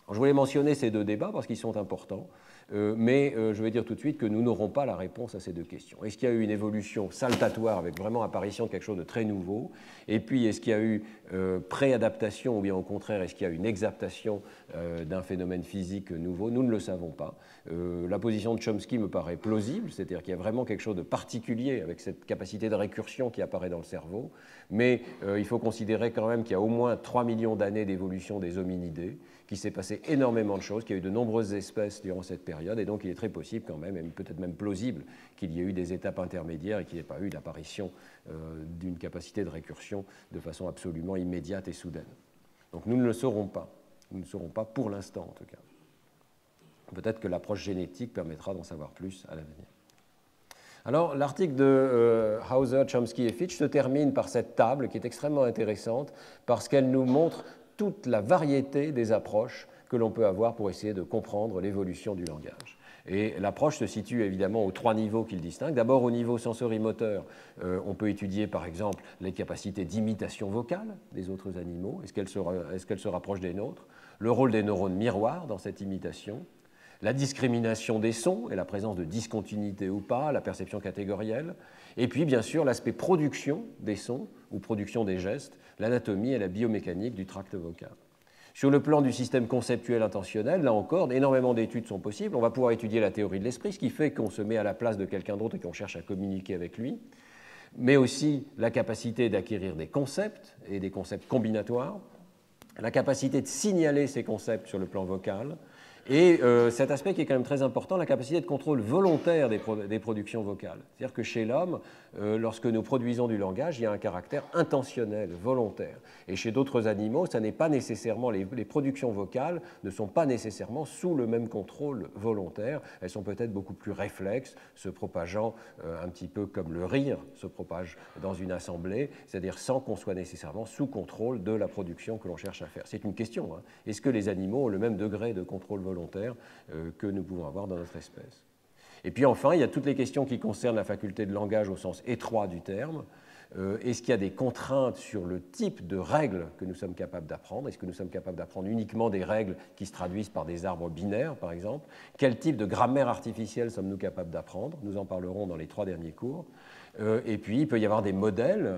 Alors, je voulais mentionner ces deux débats parce qu'ils sont importants, mais je vais dire tout de suite que nous n'aurons pas la réponse à ces deux questions. Est-ce qu'il y a eu une évolution saltatoire avec vraiment apparition de quelque chose de très nouveau? Et puis, est-ce qu'il y a eu préadaptation ou bien au contraire, est-ce qu'il y a une exaptation d'un phénomène physique nouveau? Nous ne le savons pas. La position de Chomsky me paraît plausible, c'est-à-dire qu'il y a vraiment quelque chose de particulier avec cette capacité de récursion qui apparaît dans le cerveau, mais il faut considérer quand même qu'il y a au moins 3 millions d'années d'évolution des hominidés, qu'il s'est passé énormément de choses, qu'il y a eu de nombreuses espèces durant cette période, et donc il est très possible quand même, et peut-être même plausible, qu'il y ait eu des étapes intermédiaires et qu'il n'y ait pas eu l'apparition d'une capacité de récursion de façon absolument immédiate et soudaine. Donc nous ne le saurons pas. Nous ne le saurons pas pour l'instant, en tout cas. Peut-être que l'approche génétique permettra d'en savoir plus à l'avenir. Alors, l'article de Hauser, Chomsky et Fitch se termine par cette table qui est extrêmement intéressante parce qu'elle nous montre toute la variété des approches que l'on peut avoir pour essayer de comprendre l'évolution du langage. Et l'approche se situe évidemment aux 3 niveaux qu'il distingue. D'abord, au niveau sensorimoteur, on peut étudier par exemple les capacités d'imitation vocale des autres animaux. Est-ce qu'elles se rapprochent des nôtres? Le rôle des neurones miroirs dans cette imitation, la discrimination des sons et la présence de discontinuité ou pas, la perception catégorielle, et puis bien sûr l'aspect production des sons ou production des gestes, l'anatomie et la biomécanique du tract vocal. Sur le plan du système conceptuel intentionnel, là encore, énormément d'études sont possibles. On va pouvoir étudier la théorie de l'esprit, ce qui fait qu'on se met à la place de quelqu'un d'autre et qu'on cherche à communiquer avec lui, mais aussi la capacité d'acquérir des concepts et des concepts combinatoires, la capacité de signaler ces concepts sur le plan vocal, et cet aspect qui est quand même très important, la capacité de contrôle volontaire des productions vocales. C'est-à-dire que chez l'homme, lorsque nous produisons du langage, il y a un caractère intentionnel, volontaire. Et chez d'autres animaux, ça n'est pas nécessairement, les productions vocales ne sont pas nécessairement sous le même contrôle volontaire. Elles sont peut-être beaucoup plus réflexes, se propageant un petit peu comme le rire se propage dans une assemblée, c'est-à-dire sans qu'on soit nécessairement sous contrôle de la production que l'on cherche à faire. C'est une question, hein. Est-ce que les animaux ont le même degré de contrôle volontaire volontaire que nous pouvons avoir dans notre espèce. Et puis enfin, il y a toutes les questions qui concernent la faculté de langage au sens étroit du terme. Est-ce qu'il y a des contraintes sur le type de règles que nous sommes capables d'apprendre? Est-ce que nous sommes capables d'apprendre uniquement des règles qui se traduisent par des arbres binaires, par exemple? Quel type de grammaire artificielle sommes-nous capables d'apprendre? Nous en parlerons dans les 3 derniers cours. Et puis, il peut y avoir des modèles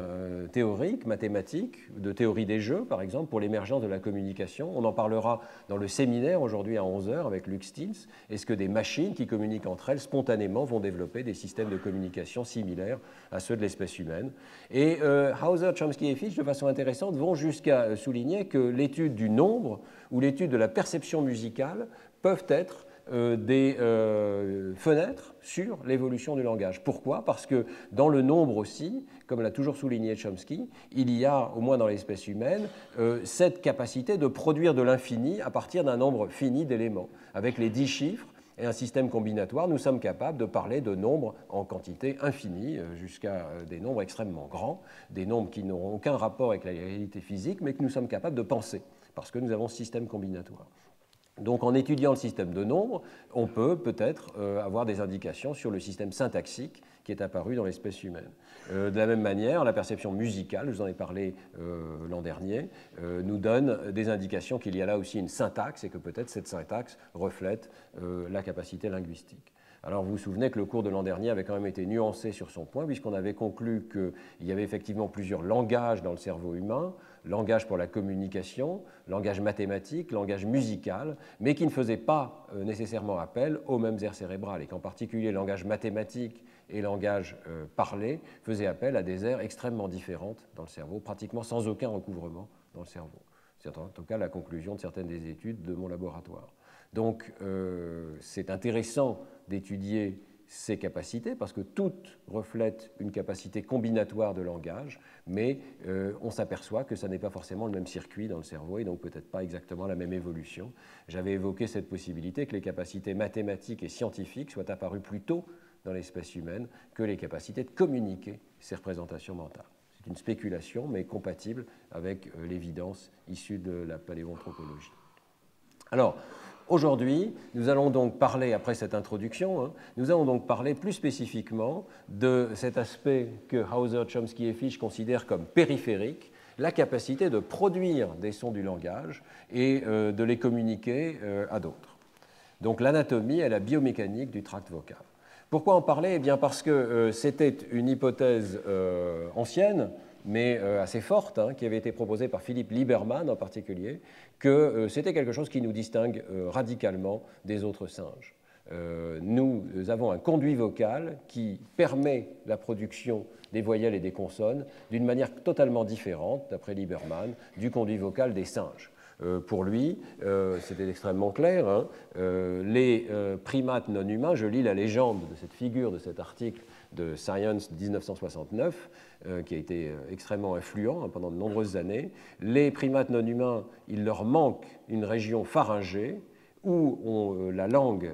théoriques, mathématiques, de théorie des jeux, par exemple, pour l'émergence de la communication. On en parlera dans le séminaire aujourd'hui à 11 h avec Luc Stils. Est-ce que des machines qui communiquent entre elles spontanément vont développer des systèmes de communication similaires à ceux de l'espèce humaine? Et Hauser, Chomsky et Fitch, de façon intéressante, vont jusqu'à souligner que l'étude du nombre ou l'étude de la perception musicale peuvent être des fenêtres sur l'évolution du langage. Pourquoi? Parce que dans le nombre aussi, comme l'a toujours souligné Chomsky, il y a, au moins dans l'espèce humaine, cette capacité de produire de l'infini à partir d'un nombre fini d'éléments. Avec les 10 chiffres et un système combinatoire, nous sommes capables de parler de nombres en quantité infinie, jusqu'à des nombres extrêmement grands, des nombres qui n'auront aucun rapport avec la réalité physique, mais que nous sommes capables de penser, parce que nous avons ce système combinatoire. Donc en étudiant le système de nombres, on peut peut-être avoir des indications sur le système syntaxique qui est apparu dans l'espèce humaine. De la même manière, la perception musicale, je vous en ai parlé l'an dernier, nous donne des indications qu'il y a là aussi une syntaxe et que peut-être cette syntaxe reflète la capacité linguistique. Alors vous vous souvenez que le cours de l'an dernier avait quand même été nuancé sur son point, puisqu'on avait conclu qu'il y avait effectivement plusieurs langages dans le cerveau humain, langage pour la communication, langage mathématique, langage musical, mais qui ne faisaient pas nécessairement appel aux mêmes aires cérébrales, et qu'en particulier le langage mathématique et le langage parlé faisaient appel à des aires extrêmement différentes dans le cerveau, pratiquement sans aucun recouvrement dans le cerveau. C'est en tout cas la conclusion de certaines des études de mon laboratoire. Donc c'est intéressant d'étudier ces capacités parce que toutes reflètent une capacité combinatoire de langage, mais on s'aperçoit que ça n'est pas forcément le même circuit dans le cerveau et donc peut-être pas exactement la même évolution. J'avais évoqué cette possibilité que les capacités mathématiques et scientifiques soient apparues plus tôt dans l'espèce humaine que les capacités de communiquer ces représentations mentales. C'est une spéculation, mais compatible avec l'évidence issue de la paléoanthropologie. Alors, aujourd'hui, nous allons donc parler, après cette introduction, nous allons donc parler plus spécifiquement de cet aspect que Hauser, Chomsky et Fitch considèrent comme périphérique, la capacité de produire des sons du langage et de les communiquer à d'autres. Donc l'anatomie et la biomécanique du tract vocal. Pourquoi en parler? Eh bien parce que c'était une hypothèse ancienne, mais assez forte, qui avait été proposée par Philippe Lieberman en particulier, que c'était quelque chose qui nous distingue radicalement des autres singes. Nous avons un conduit vocal qui permet la production des voyelles et des consonnes d'une manière totalement différente, d'après Lieberman, du conduit vocal des singes. Pour lui, c'était extrêmement clair, les primates non humains, je lis la légende de cette figure, de cet article de Science 1969, qui a été extrêmement influent pendant de nombreuses années. Les primates non humains, il leur manque une région pharyngée où la langue,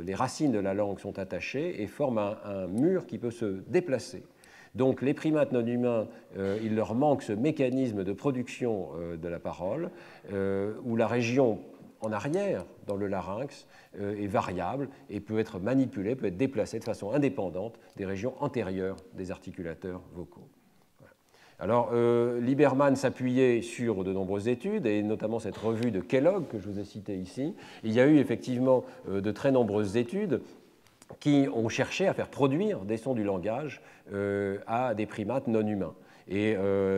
les racines de la langue sont attachées et forment un mur qui peut se déplacer. Donc les primates non humains, il leur manque ce mécanisme de production de la parole, où la région en arrière, dans le larynx, est variable et peut être manipulée, peut être déplacée de façon indépendante des régions antérieures des articulateurs vocaux. Alors, Lieberman s'appuyait sur de nombreuses études, et notamment cette revue de Kellogg que je vous ai citée ici. Il y a eu effectivement de très nombreuses études qui ont cherché à faire produire des sons du langage à des primates non humains. Et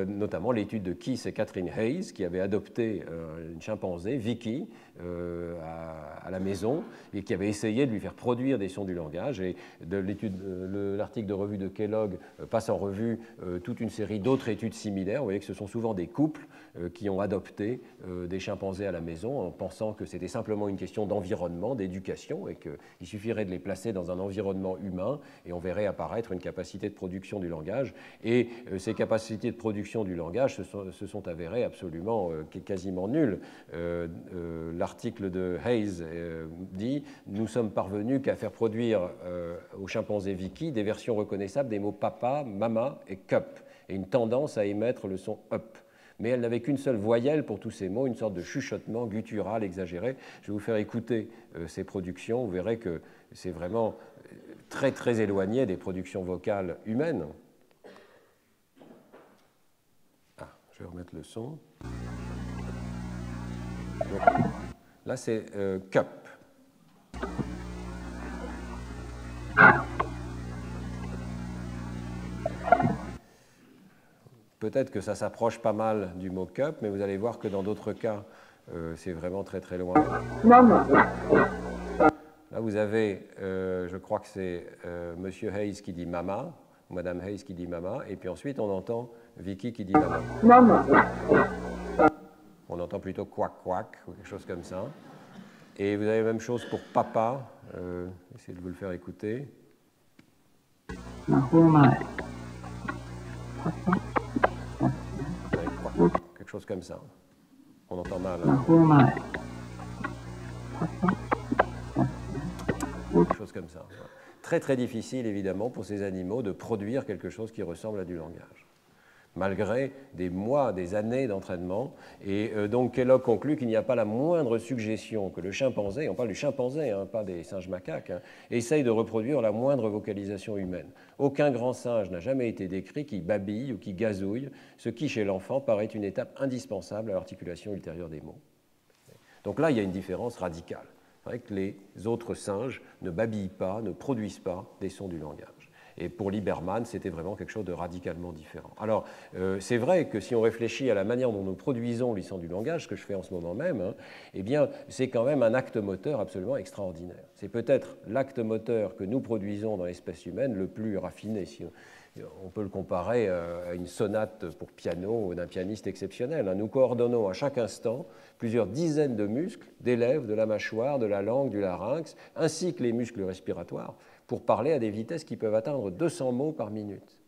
notamment l'étude de Keith et Catherine Hayes, qui avaient adopté une chimpanzé, Vicky, à la maison, et qui avait essayé de lui faire produire des sons du langage. Et l'article de revue de Kellogg passe en revue toute une série d'autres études similaires. Vous voyez que ce sont souvent des couples qui ont adopté des chimpanzés à la maison en pensant que c'était simplement une question d'environnement, d'éducation, et qu'il suffirait de les placer dans un environnement humain, et on verrait apparaître une capacité de production du langage. Et ces capacités de production du langage se sont avérées absolument quasiment nulles. L'article de Hayes dit « Nous sommes parvenus qu'à faire produire au chimpanzé Vicky des versions reconnaissables des mots papa, mama et cup, et une tendance à émettre le son up ». Mais elle n'avait qu'une seule voyelle pour tous ces mots, une sorte de chuchotement guttural exagéré. Je vais vous faire écouter ces productions, vous verrez que c'est vraiment très très éloigné des productions vocales humaines. Ah, je vais remettre le son. Donc, là, c'est cup. Peut-être que ça s'approche pas mal du mot cup, mais vous allez voir que dans d'autres cas, c'est vraiment très très loin. Là, vous avez, je crois que c'est Monsieur Hayes qui dit mama, Madame Hayes qui dit mama, et puis ensuite on entend Vicky qui dit mama. On entend plutôt quack quack ou quelque chose comme ça. Et vous avez la même chose pour papa. Essayez de vous le faire écouter. Quelque chose comme ça. On entend mal. Hein. Quelque chose comme ça. Très très difficile évidemment pour ces animaux de produire quelque chose qui ressemble à du langage, malgré des mois, des années d'entraînement. Et donc Kellogg conclut qu'il n'y a pas la moindre suggestion que le chimpanzé, on parle du chimpanzé, hein, pas des singes macaques, hein, essaye de reproduire la moindre vocalisation humaine. Aucun grand singe n'a jamais été décrit qui babille ou qui gazouille, ce qui chez l'enfant paraît une étape indispensable à l'articulation ultérieure des mots. Donc là, il y a une différence radicale. C'est vrai que les autres singes ne babillent pas, ne produisent pas des sons du langage. Et pour Lieberman, c'était vraiment quelque chose de radicalement différent. Alors, c'est vrai que si on réfléchit à la manière dont nous produisons les sons du langage, ce que je fais en ce moment même, hein, eh bien, c'est quand même un acte moteur absolument extraordinaire. C'est peut-être l'acte moteur que nous produisons dans l'espèce humaine le plus raffiné. Si on peut le comparer à une sonate pour piano d'un pianiste exceptionnel. Nous coordonnons à chaque instant plusieurs dizaines de muscles, des lèvres, de la mâchoire, de la langue, du larynx, ainsi que les muscles respiratoires, pour parler à des vitesses qui peuvent atteindre 200 mots par minute.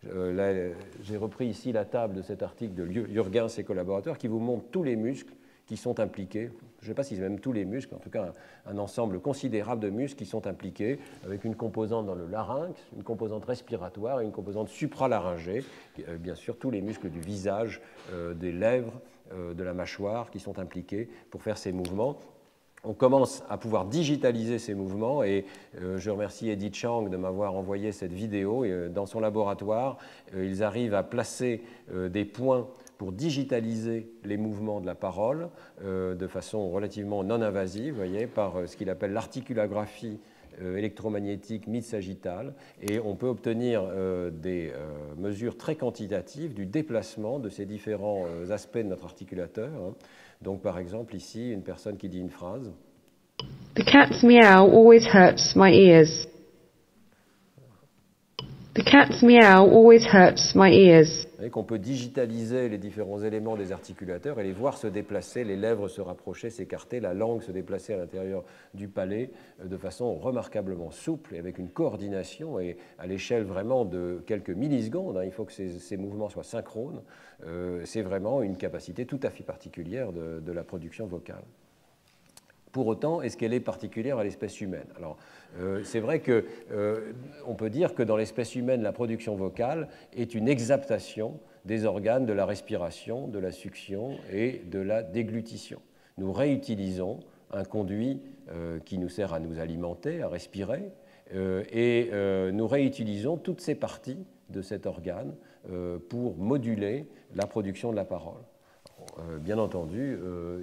J'ai repris ici la table de cet article de Jürgens et collaborateurs qui vous montre tous les muscles qui sont impliqués. Je ne sais pas si c'est même tous les muscles, en tout cas un ensemble considérable de muscles qui sont impliqués, avec une composante dans le larynx, une composante respiratoire et une composante supralaryngée, bien sûr tous les muscles du visage, des lèvres, de la mâchoire qui sont impliqués pour faire ces mouvements. On commence à pouvoir digitaliser ces mouvements et je remercie Eddie Chang de m'avoir envoyé cette vidéo. Et, dans son laboratoire, ils arrivent à placer des points pour digitaliser les mouvements de la parole de façon relativement non invasive, voyez, par ce qu'il appelle l'articulagraphie électromagnétique mid-sagittale, et on peut obtenir des mesures très quantitatives du déplacement de ces différents aspects de notre articulateur. Hein. Donc par exemple ici, une personne qui dit une phrase. The cat's meow always hurts my ears. The cat's meow always hurts my ears. Vous voyez qu'on peut digitaliser les différents éléments des articulateurs et les voir se déplacer, les lèvres se rapprocher, s'écarter, la langue se déplacer à l'intérieur du palais de façon remarquablement souple et avec une coordination et à l'échelle vraiment de quelques millisecondes. Hein, il faut que ces mouvements soient synchrones. C'est vraiment une capacité tout à fait particulière de la production vocale. Pour autant, est-ce qu'elle est particulière à l'espèce humaine? Alors, c'est vrai qu'on peut dire que dans l'espèce humaine, la production vocale est une exaptation des organes de la respiration, de la succion et de la déglutition. Nous réutilisons un conduit qui nous sert à nous alimenter, à respirer, et nous réutilisons toutes ces parties de cet organe pour moduler la production de la parole. Bien entendu,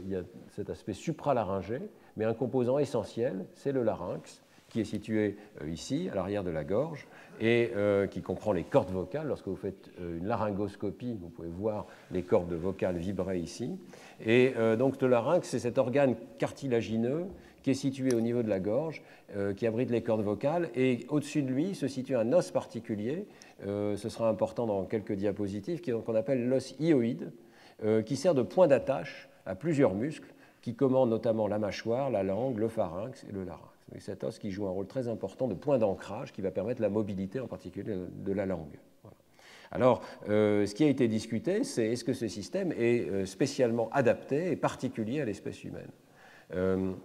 il y a cet aspect supralaryngé, mais un composant essentiel, c'est le larynx, qui est situé ici, à l'arrière de la gorge, et qui comprend les cordes vocales. Lorsque vous faites une laryngoscopie, vous pouvez voir les cordes vocales vibrer ici. Et donc le larynx, c'est cet organe cartilagineux qui est situé au niveau de la gorge, qui abrite les cordes vocales, et au-dessus de lui se situe un os particulier, ce sera important dans quelques diapositives, qu'on appelle l'os hyoïde, qui sert de point d'attache à plusieurs muscles qui commandent notamment la mâchoire, la langue, le pharynx et le larynx. Et cet os qui joue un rôle très important de point d'ancrage qui va permettre la mobilité en particulier de la langue. Voilà. Alors, ce qui a été discuté, c'est est-ce que ce système est spécialement adapté et particulier à l'espèce humaine.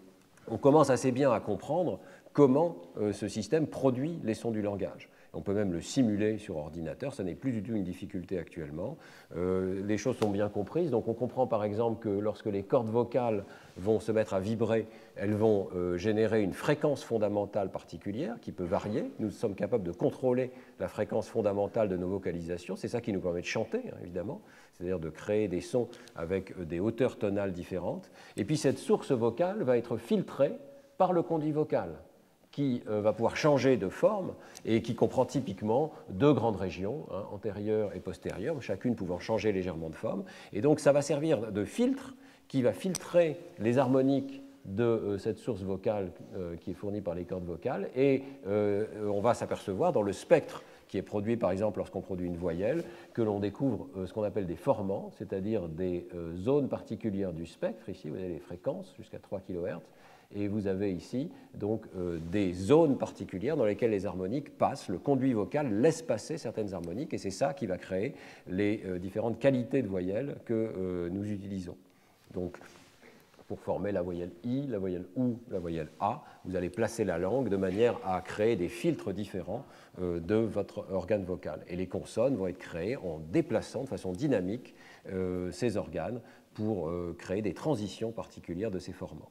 On commence assez bien à comprendre comment ce système produit les sons du langage. On peut même le simuler sur ordinateur, ça n'est plus du tout une difficulté actuellement. Les choses sont bien comprises, donc on comprend par exemple que lorsque les cordes vocales vont se mettre à vibrer, elles vont générer une fréquence fondamentale particulière qui peut varier. Nous sommes capables de contrôler la fréquence fondamentale de nos vocalisations, c'est ça qui nous permet de chanter, hein, évidemment, c'est-à-dire de créer des sons avec des hauteurs tonales différentes. Et puis cette source vocale va être filtrée par le conduit vocal, qui va pouvoir changer de forme et qui comprend typiquement deux grandes régions, hein, antérieure et postérieure, chacune pouvant changer légèrement de forme. Et donc ça va servir de filtre qui va filtrer les harmoniques de cette source vocale qui est fournie par les cordes vocales. Et on va s'apercevoir dans le spectre qui est produit par exemple lorsqu'on produit une voyelle, que l'on découvre ce qu'on appelle des formants, c'est-à-dire des zones particulières du spectre. Ici, vous avez les fréquences jusqu'à 3 kHz. Et vous avez ici donc des zones particulières dans lesquelles les harmoniques passent. Le conduit vocal laisse passer certaines harmoniques et c'est ça qui va créer les différentes qualités de voyelles que nous utilisons. Donc, pour former la voyelle I, la voyelle OU, la voyelle A, vous allez placer la langue de manière à créer des filtres différents de votre organe vocal. Et les consonnes vont être créées en déplaçant de façon dynamique ces organes pour créer des transitions particulières de ces formants.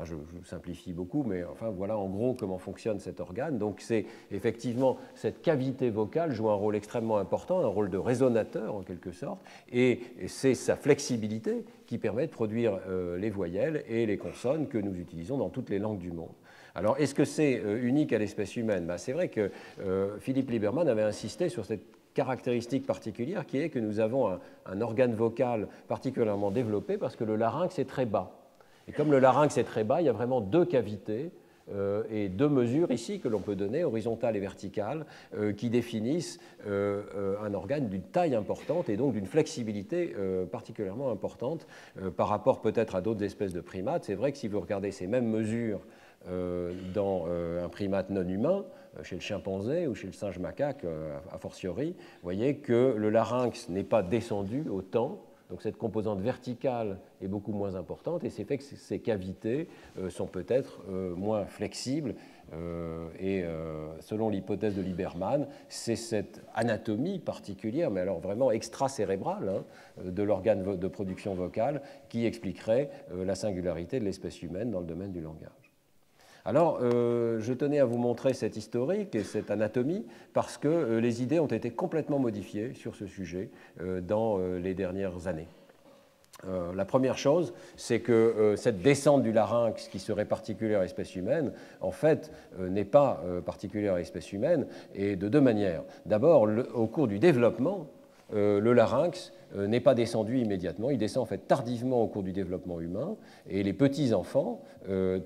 Je simplifie beaucoup, mais enfin voilà en gros comment fonctionne cet organe. Donc c'est effectivement cette cavité vocale joue un rôle extrêmement important, un rôle de résonateur en quelque sorte, et c'est sa flexibilité qui permet de produire les voyelles et les consonnes que nous utilisons dans toutes les langues du monde. Alors est-ce que c'est unique à l'espèce humaine? C'est vrai que Philippe Lieberman avait insisté sur cette caractéristique particulière qui est que nous avons un organe vocal particulièrement développé parce que le larynx est très bas. Et comme le larynx est très bas, il y a vraiment deux cavités et deux mesures ici que l'on peut donner, horizontale et verticale, qui définissent un organe d'une taille importante et donc d'une flexibilité particulièrement importante par rapport peut-être à d'autres espèces de primates. C'est vrai que si vous regardez ces mêmes mesures dans un primate non humain, chez le chimpanzé ou chez le singe macaque a fortiori, vous voyez que le larynx n'est pas descendu autant. Donc cette composante verticale est beaucoup moins importante et c'est fait que ces cavités sont peut-être moins flexibles et selon l'hypothèse de Lieberman, c'est cette anatomie particulière, mais alors vraiment extracérébrale de l'organe de production vocale qui expliquerait la singularité de l'espèce humaine dans le domaine du langage. Alors, je tenais à vous montrer cette historique et cette anatomie parce que les idées ont été complètement modifiées sur ce sujet dans les dernières années. La première chose, c'est que cette descente du larynx qui serait particulière à l'espèce humaine, en fait, n'est pas particulière à l'espèce humaine et de deux manières. D'abord, au cours du développement, le larynx n'est pas descendu immédiatement, il descend en fait tardivement au cours du développement humain, et les petits-enfants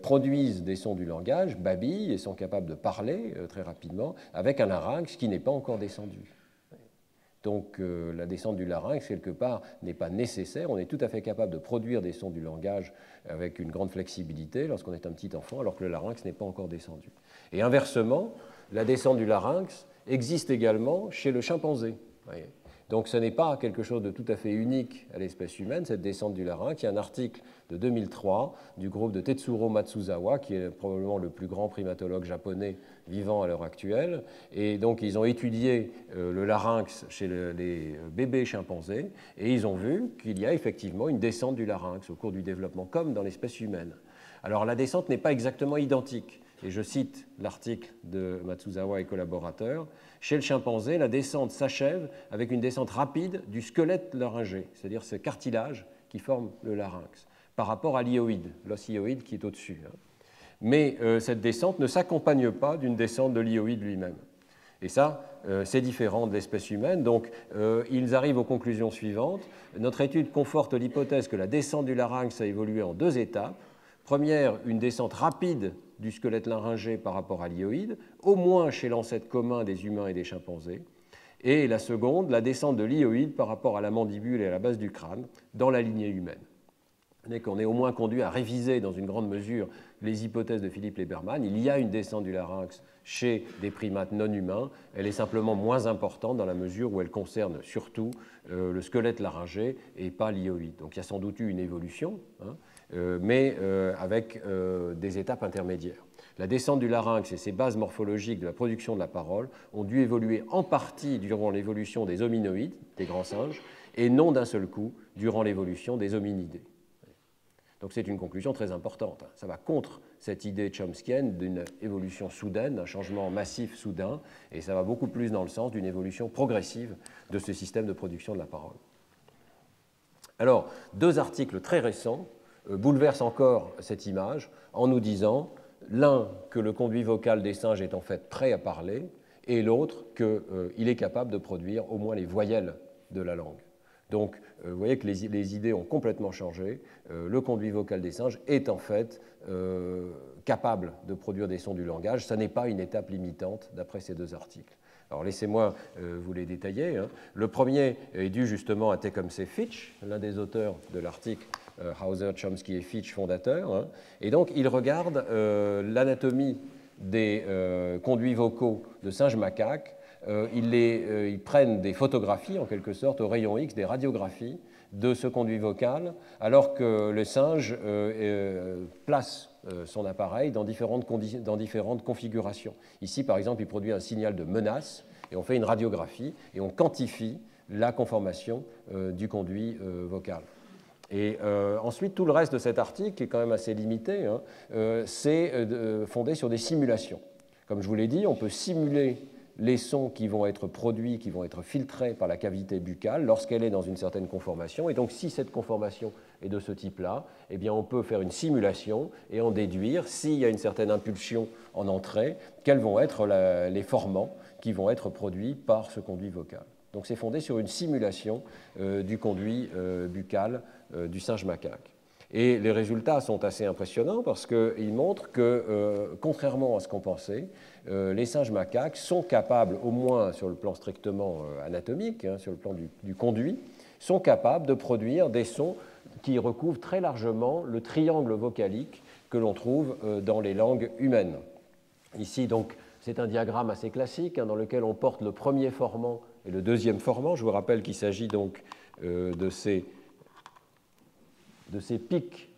produisent des sons du langage, babillent et sont capables de parler très rapidement avec un larynx qui n'est pas encore descendu. Donc la descente du larynx, quelque part, n'est pas nécessaire. On est tout à fait capable de produire des sons du langage avec une grande flexibilité lorsqu'on est un petit enfant, alors que le larynx n'est pas encore descendu. Et inversement, la descente du larynx existe également chez le chimpanzé. Voyez. Donc ce n'est pas quelque chose de tout à fait unique à l'espèce humaine, cette descente du larynx. Il y a un article de 2003 du groupe de Tetsuro Matsuzawa, qui est probablement le plus grand primatologue japonais vivant à l'heure actuelle. Et donc ils ont étudié le larynx chez les bébés chimpanzés et ils ont vu qu'il y a effectivement une descente du larynx au cours du développement, comme dans l'espèce humaine. Alors la descente n'est pas exactement identique. Et je cite l'article de Matsuzawa et collaborateurs. Chez le chimpanzé, la descente s'achève avec une descente rapide du squelette laryngé, c'est-à-dire ce cartilage qui forme le larynx, par rapport à l'hyoïde, l'os hyoïde qui est au-dessus. Mais cette descente ne s'accompagne pas d'une descente de l'hyoïde lui-même. Et ça, c'est différent de l'espèce humaine. Donc, ils arrivent aux conclusions suivantes. Notre étude conforte l'hypothèse que la descente du larynx a évolué en deux étapes. Première, une descente rapide du squelette laryngé par rapport à l'hyoïde, au moins chez l'ancêtre commun des humains et des chimpanzés. Et la seconde, la descente de l'hyoïde par rapport à la mandibule et à la base du crâne dans la lignée humaine. On est au moins conduit à réviser dans une grande mesure les hypothèses de Philippe Lieberman. Il y a une descente du larynx chez des primates non humains. Elle est simplement moins importante dans la mesure où elle concerne surtout le squelette laryngé et pas l'hyoïde. Donc il y a sans doute eu une évolution, mais avec des étapes intermédiaires. La descente du larynx et ses bases morphologiques de la production de la parole ont dû évoluer en partie durant l'évolution des hominoïdes, des grands singes, et non d'un seul coup durant l'évolution des hominidés. Donc c'est une conclusion très importante. Ça va contre cette idée chomskienne d'une évolution soudaine, d'un changement massif soudain, et ça va beaucoup plus dans le sens d'une évolution progressive de ce système de production de la parole. Alors, deux articles très récents bouleversent encore cette image en nous disant, l'un, que le conduit vocal des singes est en fait prêt à parler, et l'autre, qu'il est capable de produire au moins les voyelles de la langue. Donc, vous voyez que les idées ont complètement changé. Le conduit vocal des singes est en fait capable de produire des sons du langage. Ça n'est pas une étape limitante d'après ces deux articles. Alors, laissez-moi vous les détailler. Le premier est dû justement à Tecumseh Fitch, l'un des auteurs de l'article Hauser, Chomsky et Fitch, fondateurs. Et donc, il regarde l'anatomie des conduits vocaux de singes macaques. Ils prennent des photographies, en quelque sorte, au rayon X, des radiographies de ce conduit vocal, alors que le singe place son appareil dans différentes configurations. Ici, par exemple, il produit un signal de menace, et on fait une radiographie, et on quantifie la conformation du conduit vocal. Et ensuite, tout le reste de cet article, qui est quand même assez limité, c'est fondé sur des simulations. Comme je vous l'ai dit, on peut simuler les sons qui vont être produits, qui vont être filtrés par la cavité buccale lorsqu'elle est dans une certaine conformation. Et donc, si cette conformation est de ce type-là, eh bien, on peut faire une simulation et en déduire, s'il y a une certaine impulsion en entrée, quels vont être les formants qui vont être produits par ce conduit vocal. Donc, c'est fondé sur une simulation du conduit buccal du singe macaque. Et les résultats sont assez impressionnants parce qu'ils montrent que, contrairement à ce qu'on pensait, les singes macaques sont capables, au moins sur le plan strictement anatomique, sur le plan du conduit, sont capables de produire des sons qui recouvrent très largement le triangle vocalique que l'on trouve dans les langues humaines. Ici, donc, c'est un diagramme assez classique dans lequel on porte le premier formant et le deuxième formant. Je vous rappelle qu'il s'agit donc de ces pics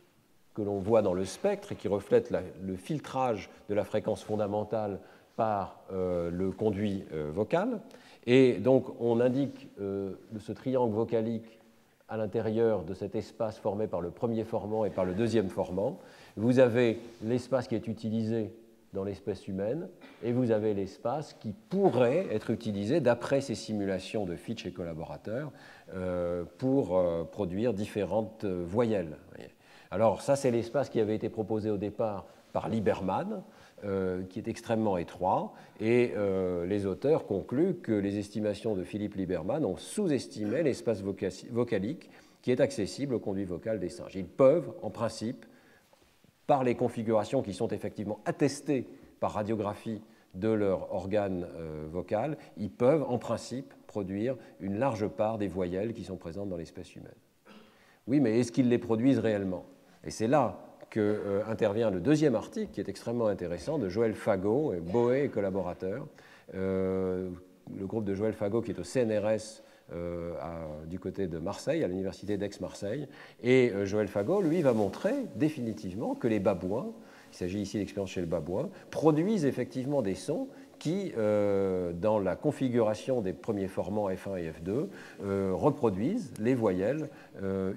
que l'on voit dans le spectre et qui reflètent le filtrage de la fréquence fondamentale par le conduit vocal. Et donc, on indique ce triangle vocalique à l'intérieur de cet espace formé par le premier formant et par le deuxième formant. Vous avez l'espace qui est utilisé dans l'espèce humaine et vous avez l'espace qui pourrait être utilisé d'après ces simulations de Fitch et collaborateurs pour produire différentes voyelles. Alors ça, c'est l'espace qui avait été proposé au départ par Lieberman, qui est extrêmement étroit, et les auteurs concluent que les estimations de Philippe Lieberman ont sous-estimé l'espace vocalique qui est accessible au conduit vocal des singes. Ils peuvent, en principe, par les configurations qui sont effectivement attestées par radiographie de leur organe vocal, ils peuvent, en principe, produire une large part des voyelles qui sont présentes dans l'espèce humaine. Oui, mais est-ce qu'ils les produisent réellement? Et c'est là qu'intervient le deuxième article, qui est extrêmement intéressant, de Joël Fagot, Boé et collaborateurs. Le groupe de Joël Fagot, qui est au CNRS du côté de Marseille, à l'université d'Aix-Marseille. Et Joël Fagot, lui, va montrer définitivement que les babouins, il s'agit ici d'expériences chez le babouin, produisent effectivement des sons qui, dans la configuration des premiers formants F1 et F2, reproduisent les voyelles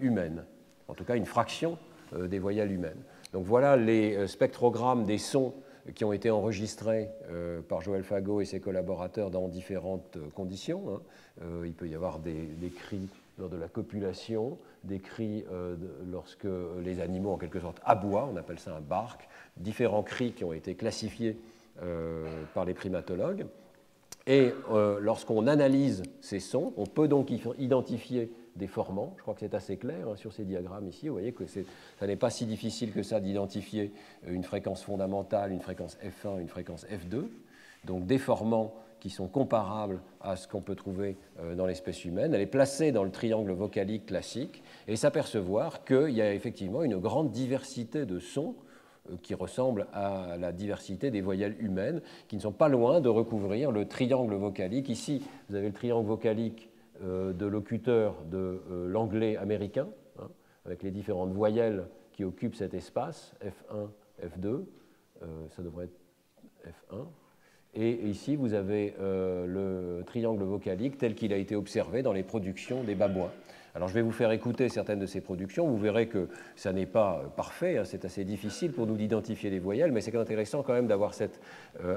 humaines, en tout cas une fraction des voyelles humaines. Donc voilà les spectrogrammes des sons qui ont été enregistrés par Joël Fagot et ses collaborateurs dans différentes conditions. Il peut y avoir des cris lors de la copulation, des cris lorsque les animaux, en quelque sorte, aboient, on appelle ça un bark, différents cris qui ont été classifiés par les primatologues. Et lorsqu'on analyse ces sons, on peut donc identifier des formants. Je crois que c'est assez clair sur ces diagrammes ici. Vous voyez que ça n'est pas si difficile que ça d'identifier une fréquence fondamentale, une fréquence F1, une fréquence F2. Donc des formants qui sont comparables à ce qu'on peut trouver dans l'espèce humaine. Elle est placée dans le triangle vocalique classique et s'apercevoir qu'il y a effectivement une grande diversité de sons qui ressemblent à la diversité des voyelles humaines, qui ne sont pas loin de recouvrir le triangle vocalique. Ici, vous avez le triangle vocalique de locuteurs de l'anglais américain, avec les différentes voyelles qui occupent cet espace, F1, F2. ça devrait être F1. Et ici, vous avez le triangle vocalique tel qu'il a été observé dans les productions des babouins. Alors, je vais vous faire écouter certaines de ces productions. Vous verrez que ça n'est pas parfait, hein, c'est assez difficile pour nous d'identifier les voyelles, mais c'est intéressant quand même d'avoir cette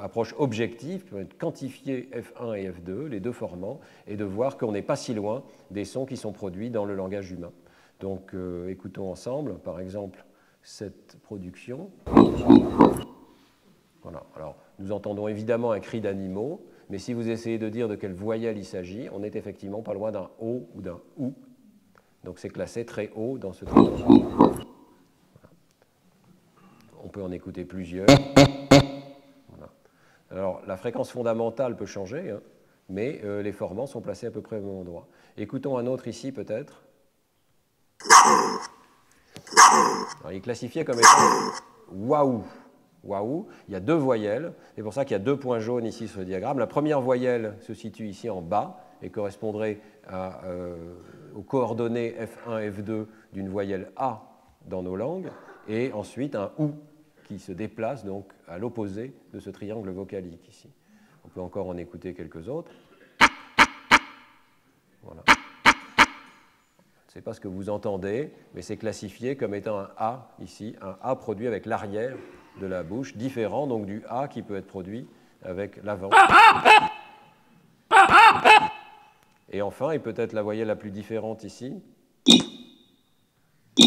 approche objective, qui va quantifier F1 et F2, les deux formants, et de voir qu'on n'est pas si loin des sons qui sont produits dans le langage humain. Donc, écoutons ensemble, par exemple, cette production. Voilà. Alors, nous entendons évidemment un cri d'animaux, mais si vous essayez de dire de quelle voyelle il s'agit, on n'est effectivement pas loin d'un O ou d'un OU. Donc, c'est classé très haut dans ce triangle. Voilà. On peut en écouter plusieurs. Voilà. Alors, la fréquence fondamentale peut changer, hein, mais les formants sont placés à peu près au même endroit. Écoutons un autre ici, peut-être. Alors, il est classifié comme étant waouh. Waouh, il y a deux voyelles, c'est pour ça qu'il y a deux points jaunes ici sur le diagramme. La première voyelle se situe ici en bas et correspondrait aux coordonnées F1, F2 d'une voyelle A dans nos langues, et ensuite un OU qui se déplace donc à l'opposé de ce triangle vocalique ici. On peut encore en écouter quelques autres. Voilà. Je ne sais pas ce que vous entendez, mais c'est classifié comme étant un A ici, un A produit avec l'arrière de la bouche, différent donc du A qui peut être produit avec l'avant. Et enfin, et peut-être la voyelle la plus différente ici, je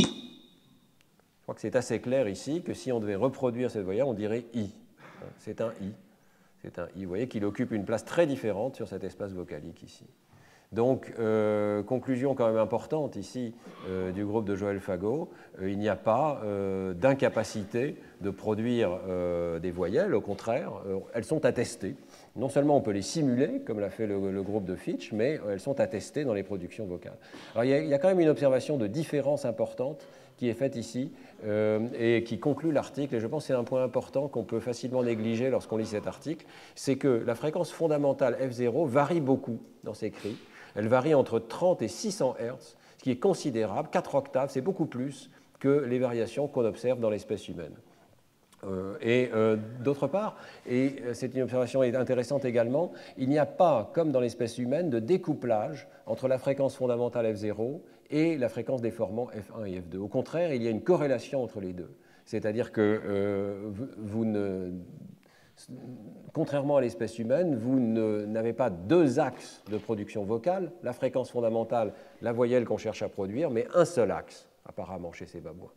crois que c'est assez clair ici que si on devait reproduire cette voyelle, on dirait I. C'est un I. C'est un I. Vous voyez qu'il occupe une place très différente sur cet espace vocalique ici. Donc, conclusion quand même importante ici du groupe de Joël Fagot, il n'y a pas d'incapacité de produire des voyelles, au contraire, elles sont attestées. Non seulement on peut les simuler, comme l'a fait le groupe de Fitch, mais elles sont attestées dans les productions vocales. Alors, il y a quand même une observation de différence importante qui est faite ici et qui conclut l'article, et je pense que c'est un point important qu'on peut facilement négliger lorsqu'on lit cet article, c'est que la fréquence fondamentale F0 varie beaucoup dans ces cris. Elle varie entre 30 et 600 Hz, ce qui est considérable. 4 octaves, c'est beaucoup plus que les variations qu'on observe dans l'espèce humaine. D'autre part, et c'est une observation intéressante également, il n'y a pas, comme dans l'espèce humaine, de découplage entre la fréquence fondamentale F0 et la fréquence des formants F1 et F2. Au contraire, il y a une corrélation entre les deux. C'est-à-dire que contrairement à l'espèce humaine, vous n'avez pas deux axes de production vocale, la fréquence fondamentale, la voyelle qu'on cherche à produire, mais un seul axe, apparemment, chez ces babouins.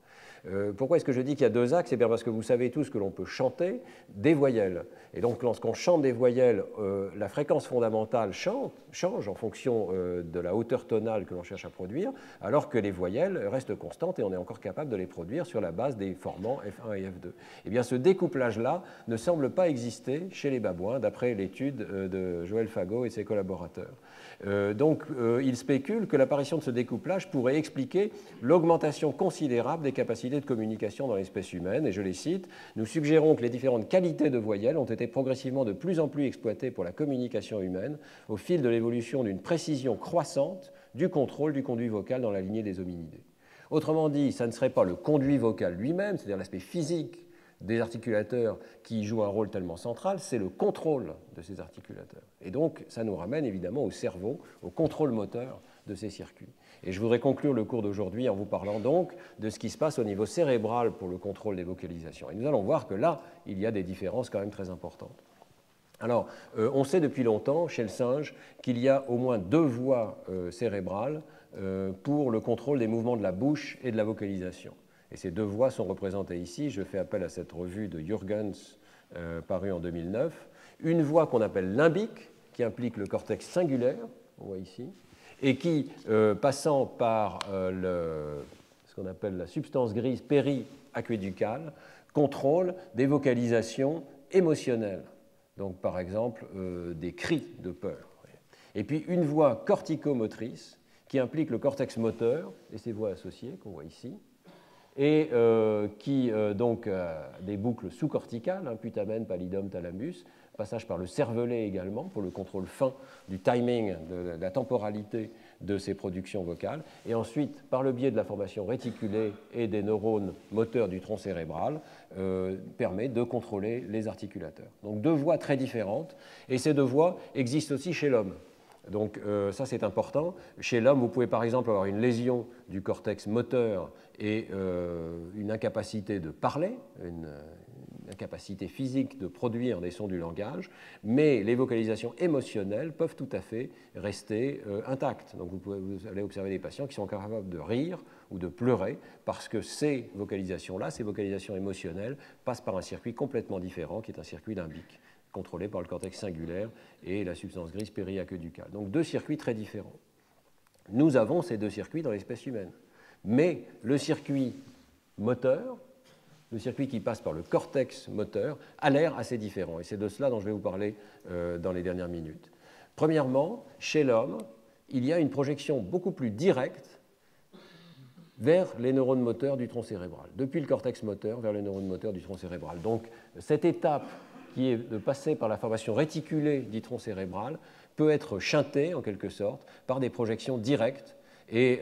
Pourquoi est-ce que je dis qu'il y a deux axes? C'est bien parce que vous savez tous que l'on peut chanter des voyelles. Et donc, lorsqu'on chante des voyelles, la fréquence fondamentale change en fonction de la hauteur tonale que l'on cherche à produire, alors que les voyelles restent constantes et on est encore capable de les produire sur la base des formants F1 et F2. Eh bien, ce découplage-là ne semble pas exister chez les babouins, d'après l'étude de Joël Fagot et ses collaborateurs. Donc, il spécule que l'apparition de ce découplage pourrait expliquer l'augmentation considérable des capacités de communication dans l'espèce humaine. Et je les cite, « Nous suggérons que les différentes qualités de voyelles ont été progressivement de plus en plus exploitées pour la communication humaine au fil de l'évolution d'une précision croissante du contrôle du conduit vocal dans la lignée des hominidés. » Autrement dit, ça ne serait pas le conduit vocal lui-même, c'est-à-dire l'aspect physique des articulateurs qui jouent un rôle tellement central, c'est le contrôle de ces articulateurs. Et donc, ça nous ramène évidemment au cerveau, au contrôle moteur de ces circuits. Et je voudrais conclure le cours d'aujourd'hui en vous parlant donc de ce qui se passe au niveau cérébral pour le contrôle des vocalisations. Et nous allons voir que là, il y a des différences quand même très importantes. Alors, on sait depuis longtemps chez le singe qu'il y a au moins deux voies cérébrales pour le contrôle des mouvements de la bouche et de la vocalisation. Et ces deux voies sont représentées ici. Je fais appel à cette revue de Jürgens, parue en 2009. Une voie qu'on appelle limbique, qui implique le cortex singulaire, on voit ici, et qui, passant par ce qu'on appelle la substance grise péri-aquéducale, contrôle des vocalisations émotionnelles. Donc, par exemple, des cris de peur. Et puis, une voie corticomotrice, qui implique le cortex moteur et ses voies associées, qu'on voit ici, et qui donc a des boucles sous-corticales, putamen, pallidum, thalamus, passage par le cervelet également, pour le contrôle fin du timing, de la temporalité de ces productions vocales, et ensuite, par le biais de la formation réticulée et des neurones moteurs du tronc cérébral, permet de contrôler les articulateurs. Donc deux voies très différentes, et ces deux voies existent aussi chez l'homme. Donc ça c'est important. Chez l'homme, vous pouvez par exemple avoir une lésion du cortex moteur et une incapacité de parler, une incapacité physique de produire des sons du langage, mais les vocalisations émotionnelles peuvent tout à fait rester intactes. Donc vous allez observer des patients qui sont capables de rire ou de pleurer parce que ces vocalisations-là, ces vocalisations émotionnelles, passent par un circuit complètement différent qui est un circuit limbique, contrôlé par le cortex singulaire et la substance grise périaqueducale. Donc deux circuits très différents. Nous avons ces deux circuits dans l'espèce humaine. Mais le circuit moteur, le circuit qui passe par le cortex moteur, a l'air assez différent. Et c'est de cela dont je vais vous parler dans les dernières minutes. Premièrement, chez l'homme, il y a une projection beaucoup plus directe vers les neurones moteurs du tronc cérébral, depuis le cortex moteur vers les neurones moteurs du tronc cérébral. Donc cette étape qui est de passer par la formation réticulée du tronc cérébral, peut être chantée, en quelque sorte, par des projections directes. Et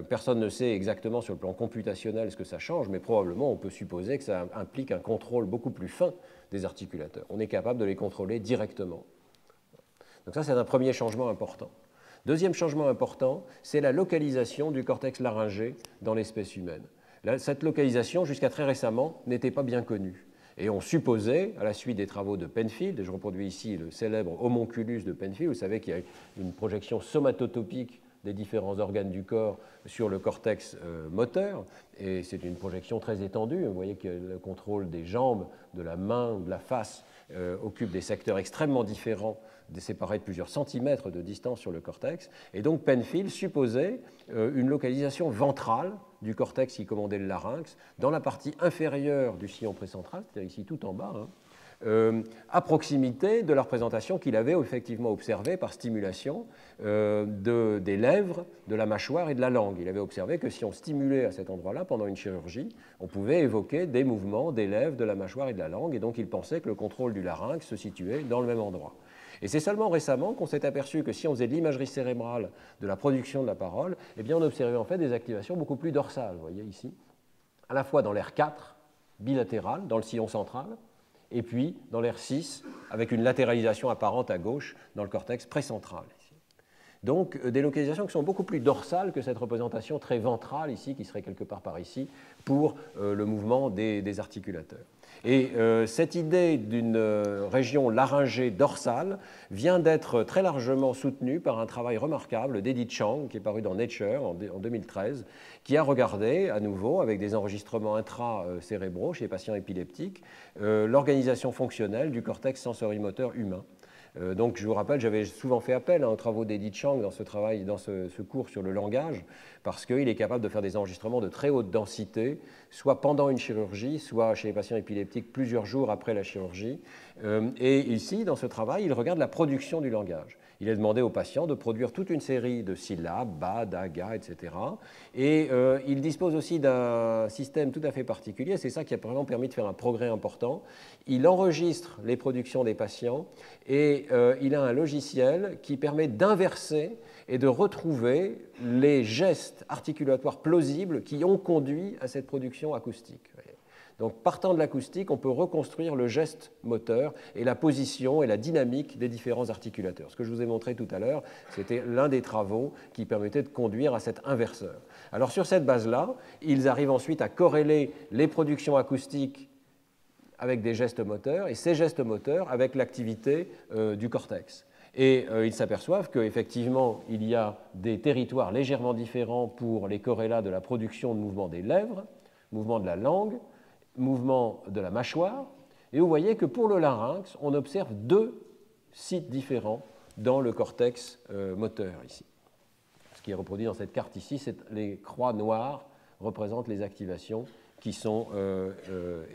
personne ne sait exactement sur le plan computationnel ce que ça change, mais probablement on peut supposer que ça implique un contrôle beaucoup plus fin des articulateurs. On est capable de les contrôler directement. Donc ça, c'est un premier changement important. Deuxième changement important, c'est la localisation du cortex laryngé dans l'espèce humaine. Cette localisation, jusqu'à très récemment, n'était pas bien connue. Et on supposait, à la suite des travaux de Penfield, et je reproduis ici le célèbre homonculus de Penfield, vous savez qu'il y a une projection somatotopique des différents organes du corps sur le cortex moteur, et c'est une projection très étendue. Vous voyez que le contrôle des jambes, de la main ou de la face occupe des secteurs extrêmement différents, séparés de plusieurs centimètres de distance sur le cortex. Et donc Penfield supposait une localisation ventrale du cortex qui commandait le larynx dans la partie inférieure du sillon précentral, c'est-à-dire ici tout en bas, à proximité de la représentation qu'il avait effectivement observée par stimulation des lèvres, de la mâchoire et de la langue. Il avait observé que si on stimulait à cet endroit-là pendant une chirurgie, on pouvait évoquer des mouvements des lèvres, de la mâchoire et de la langue, et donc il pensait que le contrôle du larynx se situait dans le même endroit. Et c'est seulement récemment qu'on s'est aperçu que si on faisait de l'imagerie cérébrale de la production de la parole, eh bien on observait en fait des activations beaucoup plus dorsales, vous voyez ici, à la fois dans l'aire 4, bilatéral, dans le sillon central, et puis dans l'aire 6, avec une latéralisation apparente à gauche dans le cortex précentral. Donc des localisations qui sont beaucoup plus dorsales que cette représentation très ventrale ici, qui serait quelque part par ici, pour le mouvement des articulateurs. Et cette idée d'une région laryngée dorsale vient d'être très largement soutenue par un travail remarquable d'Edith Chang, qui est paru dans Nature en 2013, qui a regardé à nouveau, avec des enregistrements intracérébraux chez les patients épileptiques, l'organisation fonctionnelle du cortex sensorimoteur humain. Donc je vous rappelle, j'avais souvent fait appel aux travaux d'Edith Chang dans ce travail, dans ce cours sur le langage, parce qu'il est capable de faire des enregistrements de très haute densité, soit pendant une chirurgie, soit chez les patients épileptiques plusieurs jours après la chirurgie. Et ici, dans ce travail, il regarde la production du langage. Il a demandé aux patients de produire toute une série de syllabes, ba, da, ga, etc. Et il dispose aussi d'un système tout à fait particulier, c'est ça qui a vraiment permis de faire un progrès important. Il enregistre les productions des patients et il a un logiciel qui permet d'inverser et de retrouver les gestes articulatoires plausibles qui ont conduit à cette production acoustique. Donc, partant de l'acoustique, on peut reconstruire le geste moteur et la position et la dynamique des différents articulateurs. Ce que je vous ai montré tout à l'heure, c'était l'un des travaux qui permettait de conduire à cet inverseur. Alors, sur cette base-là, ils arrivent ensuite à corréler les productions acoustiques avec des gestes moteurs et ces gestes moteurs avec l'activité du cortex. Et ils s'aperçoivent qu'effectivement, il y a des territoires légèrement différents pour les corrélats de la production de mouvements des lèvres, mouvements de la langue, mouvement de la mâchoire, et vous voyez que pour le larynx, on observe deux sites différents dans le cortex moteur ici. Ce qui est reproduit dans cette carte ici, c'est les croix noires représentent les activations qui sont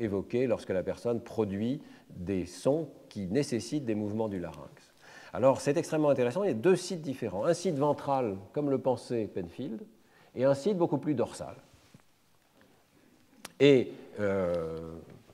évoquées lorsque la personne produit des sons qui nécessitent des mouvements du larynx. Alors c'est extrêmement intéressant, il y a deux sites différents, un site ventral comme le pensait Penfield, et un site beaucoup plus dorsal. Et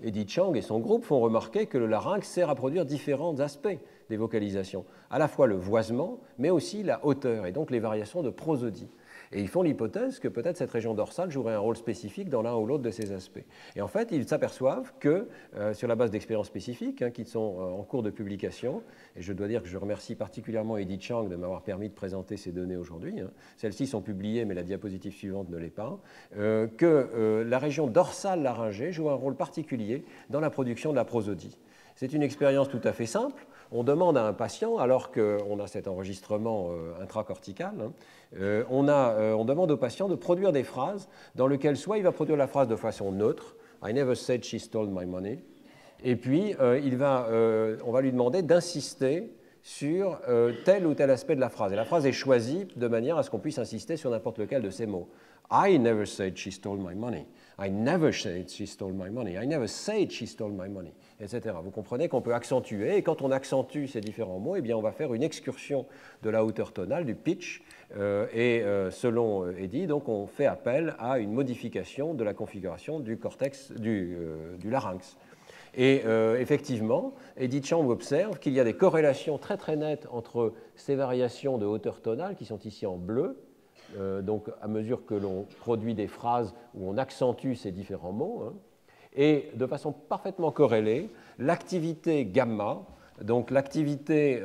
Edith Chang et son groupe font remarquer que le larynx sert à produire différents aspects des vocalisations, à la fois le voisement, mais aussi la hauteur, et donc les variations de prosodie. Et ils font l'hypothèse que peut-être cette région dorsale jouerait un rôle spécifique dans l'un ou l'autre de ces aspects. Et en fait, ils s'aperçoivent que, sur la base d'expériences spécifiques qui sont en cours de publication, et je dois dire que je remercie particulièrement Edith Chang de m'avoir permis de présenter ces données aujourd'hui, celles-ci sont publiées, mais la diapositive suivante ne l'est pas, que la région dorsale laryngée joue un rôle particulier dans la production de la prosodie. C'est une expérience tout à fait simple. On demande à un patient, alors qu'on a cet enregistrement intracortical, on demande au patient de produire des phrases dans lesquelles soit il va produire la phrase de façon neutre, « I never said she stole my money », et puis on va lui demander d'insister sur tel ou tel aspect de la phrase. Et la phrase est choisie de manière à ce qu'on puisse insister sur n'importe lequel de ces mots. « I never said she stole my money »,« I never said she stole my money »,« I never said she stole my money », etc. Vous comprenez qu'on peut accentuer, et quand on accentue ces différents mots, eh bien, on va faire une excursion de la hauteur tonale, du pitch, et selon Eddy, donc on fait appel à une modification de la configuration du cortex du larynx. Et effectivement, Edith Chang observe qu'il y a des corrélations très très nettes entre ces variations de hauteur tonale, qui sont ici en bleu, donc à mesure que l'on produit des phrases où on accentue ces différents mots, et de façon parfaitement corrélée, l'activité gamma, donc l'activité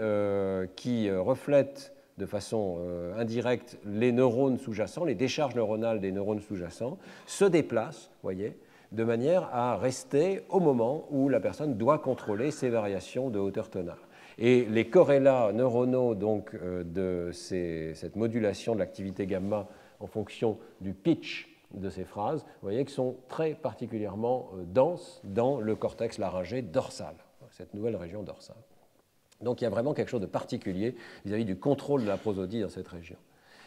qui reflète de façon indirecte les neurones sous-jacents, les décharges neuronales des neurones sous-jacents, se déplace, voyez, de manière à rester au moment où la personne doit contrôler ces variations de hauteur tonale. Et les corrélats neuronaux donc, de cette modulation de l'activité gamma en fonction du pitch de ces phrases, vous voyez qu'ils sont très particulièrement denses dans le cortex laryngé dorsal, cette nouvelle région dorsale. Donc il y a vraiment quelque chose de particulier vis-à-vis du contrôle de la prosodie dans cette région.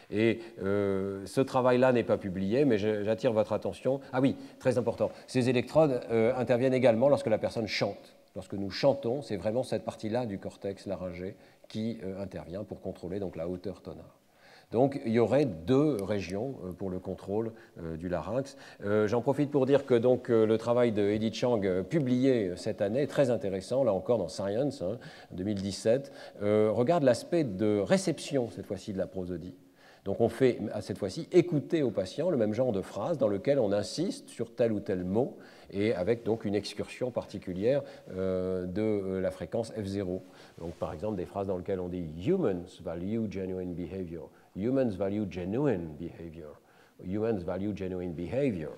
Et ce travail-là n'est pas publié, mais j'attire votre attention. Ah oui, très important, ces électrodes interviennent également lorsque la personne chante. Lorsque nous chantons, c'est vraiment cette partie-là du cortex laryngé qui intervient pour contrôler donc, la hauteur tonale. Donc il y aurait deux régions pour le contrôle du larynx. J'en profite pour dire que donc, le travail de Edith Chang publié cette année, très intéressant, là encore dans Science, 2017, regarde l'aspect de réception, cette fois-ci, de la prosodie. Donc on fait à cette fois-ci écouter au patient le même genre de phrase dans lequel on insiste sur tel ou tel mot et avec donc une excursion particulière de la fréquence F0. Donc par exemple des phrases dans lesquelles on dit « Humans value genuine behavior »,« Humans value genuine behavior »,« Humans value genuine behavior ».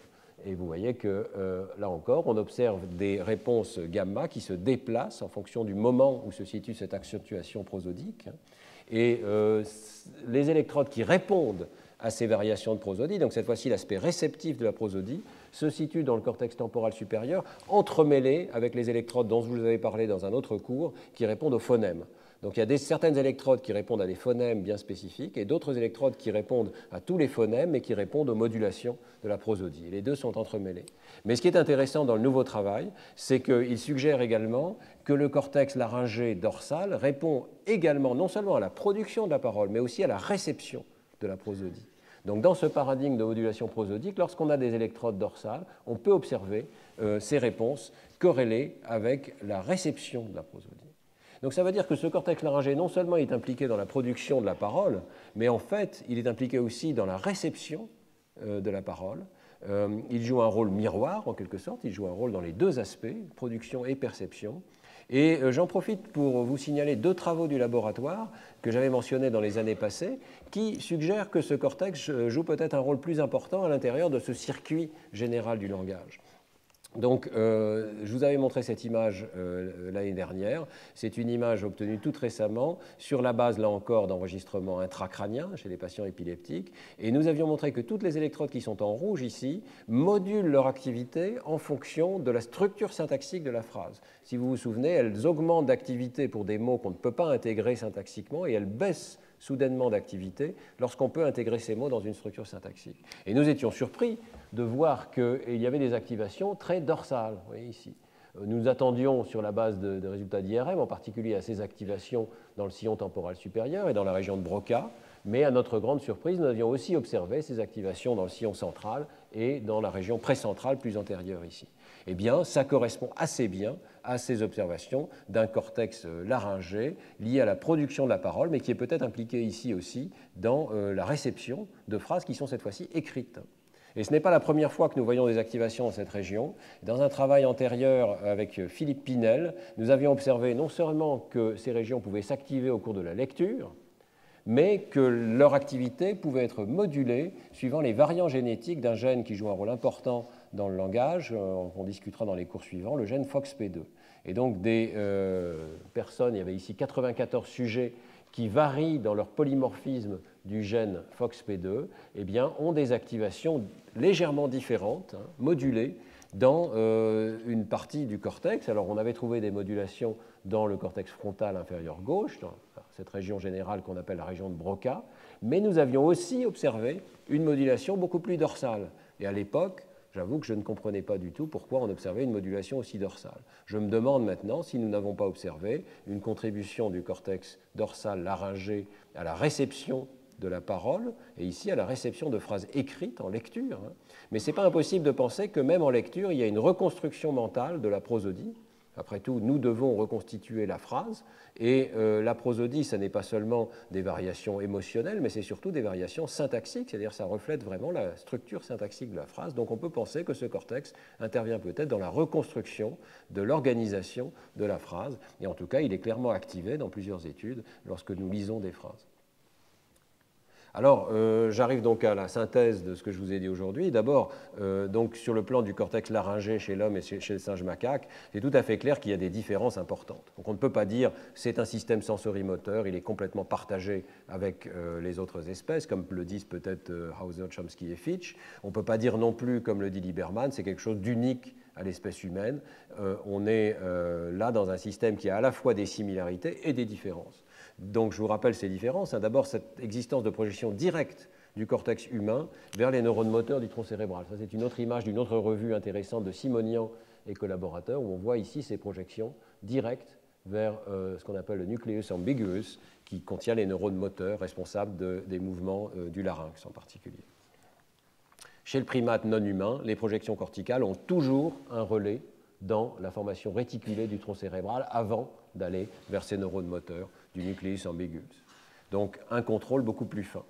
Et vous voyez que là encore, on observe des réponses gamma qui se déplacent en fonction du moment où se situe cette accentuation prosodique. Et les électrodes qui répondent à ces variations de prosodie, donc cette fois-ci l'aspect réceptif de la prosodie, se situent dans le cortex temporal supérieur, entremêlés avec les électrodes dont je vous avais parlé dans un autre cours, qui répondent aux phonèmes. Donc il y a certaines électrodes qui répondent à des phonèmes bien spécifiques et d'autres électrodes qui répondent à tous les phonèmes et qui répondent aux modulations de la prosodie. Et les deux sont entremêlés. Mais ce qui est intéressant dans le nouveau travail, c'est qu'il suggère également que le cortex laryngé dorsal répond également non seulement à la production de la parole, mais aussi à la réception de la prosodie. Donc dans ce paradigme de modulation prosodique, lorsqu'on a des électrodes dorsales, on peut observer ces réponses corrélées avec la réception de la prosodie. Donc ça veut dire que ce cortex laryngé, non seulement est impliqué dans la production de la parole, mais en fait, il est impliqué aussi dans la réception de la parole. Il joue un rôle miroir, en quelque sorte. Il joue un rôle dans les deux aspects, production et perception. Et j'en profite pour vous signaler deux travaux du laboratoire que j'avais mentionnés dans les années passées, qui suggèrent que ce cortex joue peut-être un rôle plus important à l'intérieur de ce circuit général du langage. Donc, je vous avais montré cette image l'année dernière. C'est une image obtenue toute récemment sur la base, là encore, d'enregistrements intracrâniens chez les patients épileptiques. Et nous avions montré que toutes les électrodes qui sont en rouge ici modulent leur activité en fonction de la structure syntaxique de la phrase. Si vous vous souvenez, elles augmentent d'activité pour des mots qu'on ne peut pas intégrer syntaxiquement et elles baissent soudainement d'activité lorsqu'on peut intégrer ces mots dans une structure syntaxique. Et nous étions surpris de voir qu'il y avait des activations très dorsales, vous voyez ici. Nous attendions sur la base de résultats d'IRM, en particulier à ces activations dans le sillon temporal supérieur et dans la région de Broca, Mais à notre grande surprise, nous avions aussi observé ces activations dans le sillon central et dans la région précentrale plus antérieure ici. Eh bien, ça correspond assez bien à ces observations d'un cortex laryngé lié à la production de la parole, mais qui est peut-être impliqué ici aussi dans la réception de phrases qui sont cette fois-ci écrites. Et ce n'est pas la première fois que nous voyons des activations dans cette région. Dans un travail antérieur avec Philippe Pinel, nous avions observé non seulement que ces régions pouvaient s'activer au cours de la lecture, mais que leur activité pouvait être modulée suivant les variants génétiques d'un gène qui joue un rôle important dans le langage, qu'on discutera dans les cours suivants, le gène FOXP2. Et donc des personnes, il y avait ici 94 sujets qui varient dans leur polymorphisme du gène FOXP2, eh bien, ont des activations légèrement différentes, modulées, dans une partie du cortex. Alors, on avait trouvé des modulations dans le cortex frontal inférieur gauche, dans cette région générale qu'on appelle la région de Broca, mais nous avions aussi observé une modulation beaucoup plus dorsale. Et à l'époque, j'avoue que je ne comprenais pas du tout pourquoi on observait une modulation aussi dorsale. Je me demande maintenant si nous n'avons pas observé une contribution du cortex dorsal laryngé à la réception de la parole, et ici à la réception de phrases écrites en lecture. Mais ce n'est pas impossible de penser que même en lecture, il y a une reconstruction mentale de la prosodie. Après tout, nous devons reconstituer la phrase, et la prosodie, ce n'est pas seulement des variations émotionnelles, mais c'est surtout des variations syntaxiques, c'est-à-dire ça reflète vraiment la structure syntaxique de la phrase. Donc on peut penser que ce cortex intervient peut-être dans la reconstruction de l'organisation de la phrase, et en tout cas, il est clairement activé dans plusieurs études lorsque nous lisons des phrases. Alors, j'arrive donc à la synthèse de ce que je vous ai dit aujourd'hui. D'abord, donc sur le plan du cortex laryngé chez l'homme et chez le singe macaque, c'est tout à fait clair qu'il y a des différences importantes. Donc, on ne peut pas dire c'est un système sensorimoteur, il est complètement partagé avec les autres espèces, comme le disent peut-être Hauser, Chomsky et Fitch. On ne peut pas dire non plus, comme le dit Lieberman, c'est quelque chose d'unique à l'espèce humaine. On est là dans un système qui a à la fois des similarités et des différences. Donc je vous rappelle ces différences. D'abord, cette existence de projection directe du cortex humain vers les neurones moteurs du tronc cérébral. Ça, c'est une autre image d'une autre revue intéressante de Simonian et collaborateurs, où on voit ici ces projections directes vers ce qu'on appelle le nucleus ambiguus, qui contient les neurones moteurs responsables des mouvements du larynx en particulier. Chez le primate non humain, les projections corticales ont toujours un relais dans la formation réticulée du tronc cérébral avant d'aller vers ces neurones moteurs du nucleus ambiguus. Donc un contrôle beaucoup plus fin.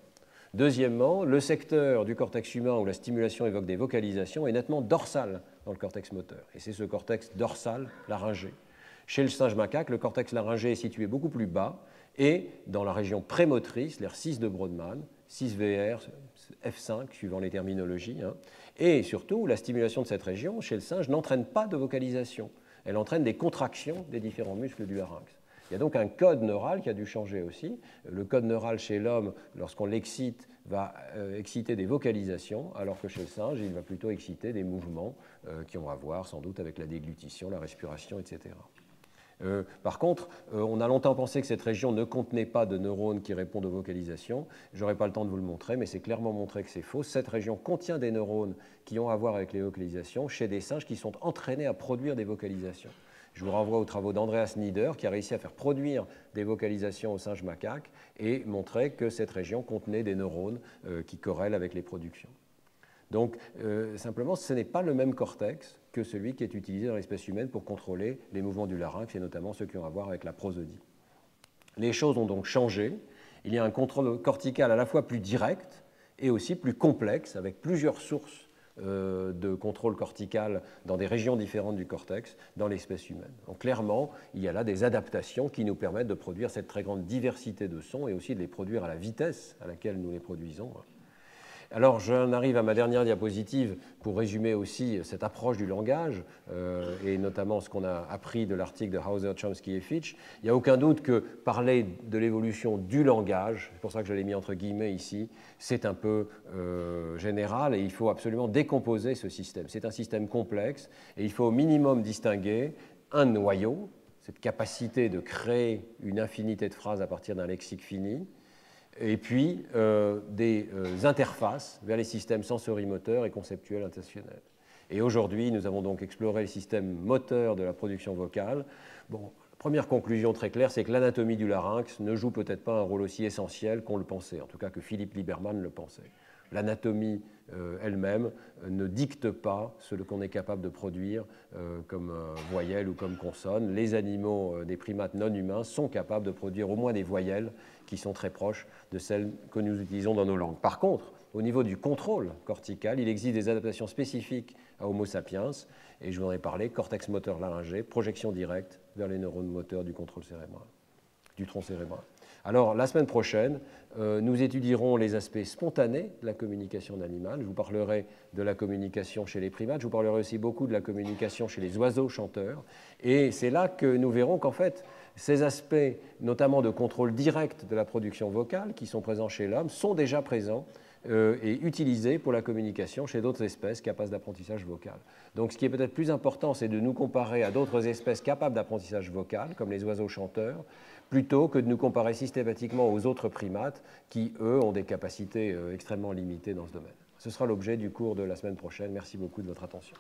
Deuxièmement, le secteur du cortex humain où la stimulation évoque des vocalisations est nettement dorsal dans le cortex moteur. Et c'est ce cortex dorsal laryngé. Chez le singe macaque, le cortex laryngé est situé beaucoup plus bas et dans la région prémotrice, l'aire 6 de Brodmann, 6VR, F5, suivant les terminologies. Et surtout, la stimulation de cette région chez le singe n'entraîne pas de vocalisation. Elle entraîne des contractions des différents muscles du larynx. Il y a donc un code neural qui a dû changer aussi. Le code neural chez l'homme, lorsqu'on l'excite, va exciter des vocalisations, alors que chez le singe, il va plutôt exciter des mouvements qui ont à voir sans doute avec la déglutition, la respiration, etc. Par contre, on a longtemps pensé que cette région ne contenait pas de neurones qui répondent aux vocalisations. Je n'aurai pas le temps de vous le montrer, mais c'est clairement montré que c'est faux. Cette région contient des neurones qui ont à voir avec les vocalisations chez des singes qui sont entraînés à produire des vocalisations. Je vous renvoie aux travaux d'Andreas Nieder, qui a réussi à faire produire des vocalisations aux singes macaques et montrer que cette région contenait des neurones qui corrèlent avec les productions. Donc, simplement, ce n'est pas le même cortex que celui qui est utilisé dans l'espèce humaine pour contrôler les mouvements du larynx, et notamment ceux qui ont à voir avec la prosodie. Les choses ont donc changé. Il y a un contrôle cortical à la fois plus direct et aussi plus complexe, avec plusieurs sources de contrôle cortical dans des régions différentes du cortex dans l'espèce humaine. Donc clairement, il y a là des adaptations qui nous permettent de produire cette très grande diversité de sons et aussi de les produire à la vitesse à laquelle nous les produisons. Alors, j'en arrive à ma dernière diapositive pour résumer aussi cette approche du langage et notamment ce qu'on a appris de l'article de Hauser, Chomsky et Fitch. Il n'y a aucun doute que parler de l'évolution du langage, c'est pour ça que je l'ai mis entre guillemets ici, c'est un peu général et il faut absolument décomposer ce système. C'est un système complexe et il faut au minimum distinguer un noyau, cette capacité de créer une infinité de phrases à partir d'un lexique fini, et puis des interfaces vers les systèmes sensorimoteurs et conceptuels intentionnels. Et aujourd'hui, nous avons donc exploré le système moteur de la production vocale. Bon, Première conclusion très claire, c'est que l'anatomie du larynx ne joue peut-être pas un rôle aussi essentiel qu'on le pensait, en tout cas que Philippe Lieberman le pensait. L'anatomie elle-même ne dicte pas ce qu'on est capable de produire comme voyelles ou comme consonnes. Les animaux des primates non humains sont capables de produire au moins des voyelles qui sont très proches de celles que nous utilisons dans nos langues. Par contre, au niveau du contrôle cortical, il existe des adaptations spécifiques à Homo sapiens, et je vous en ai parlé, cortex moteur laryngé, projection directe vers les neurones moteurs du contrôle cérébral, du tronc cérébral. Alors, la semaine prochaine, nous étudierons les aspects spontanés de la communication animale. Je vous parlerai de la communication chez les primates, je vous parlerai aussi beaucoup de la communication chez les oiseaux chanteurs, et c'est là que nous verrons qu'en fait, ces aspects, notamment de contrôle direct de la production vocale, qui sont présents chez l'homme, sont déjà présents et utilisés pour la communication chez d'autres espèces capables d'apprentissage vocal. Donc ce qui est peut-être plus important, c'est de nous comparer à d'autres espèces capables d'apprentissage vocal, comme les oiseaux chanteurs, plutôt que de nous comparer systématiquement aux autres primates qui, eux, ont des capacités extrêmement limitées dans ce domaine. Ce sera l'objet du cours de la semaine prochaine. Merci beaucoup de votre attention.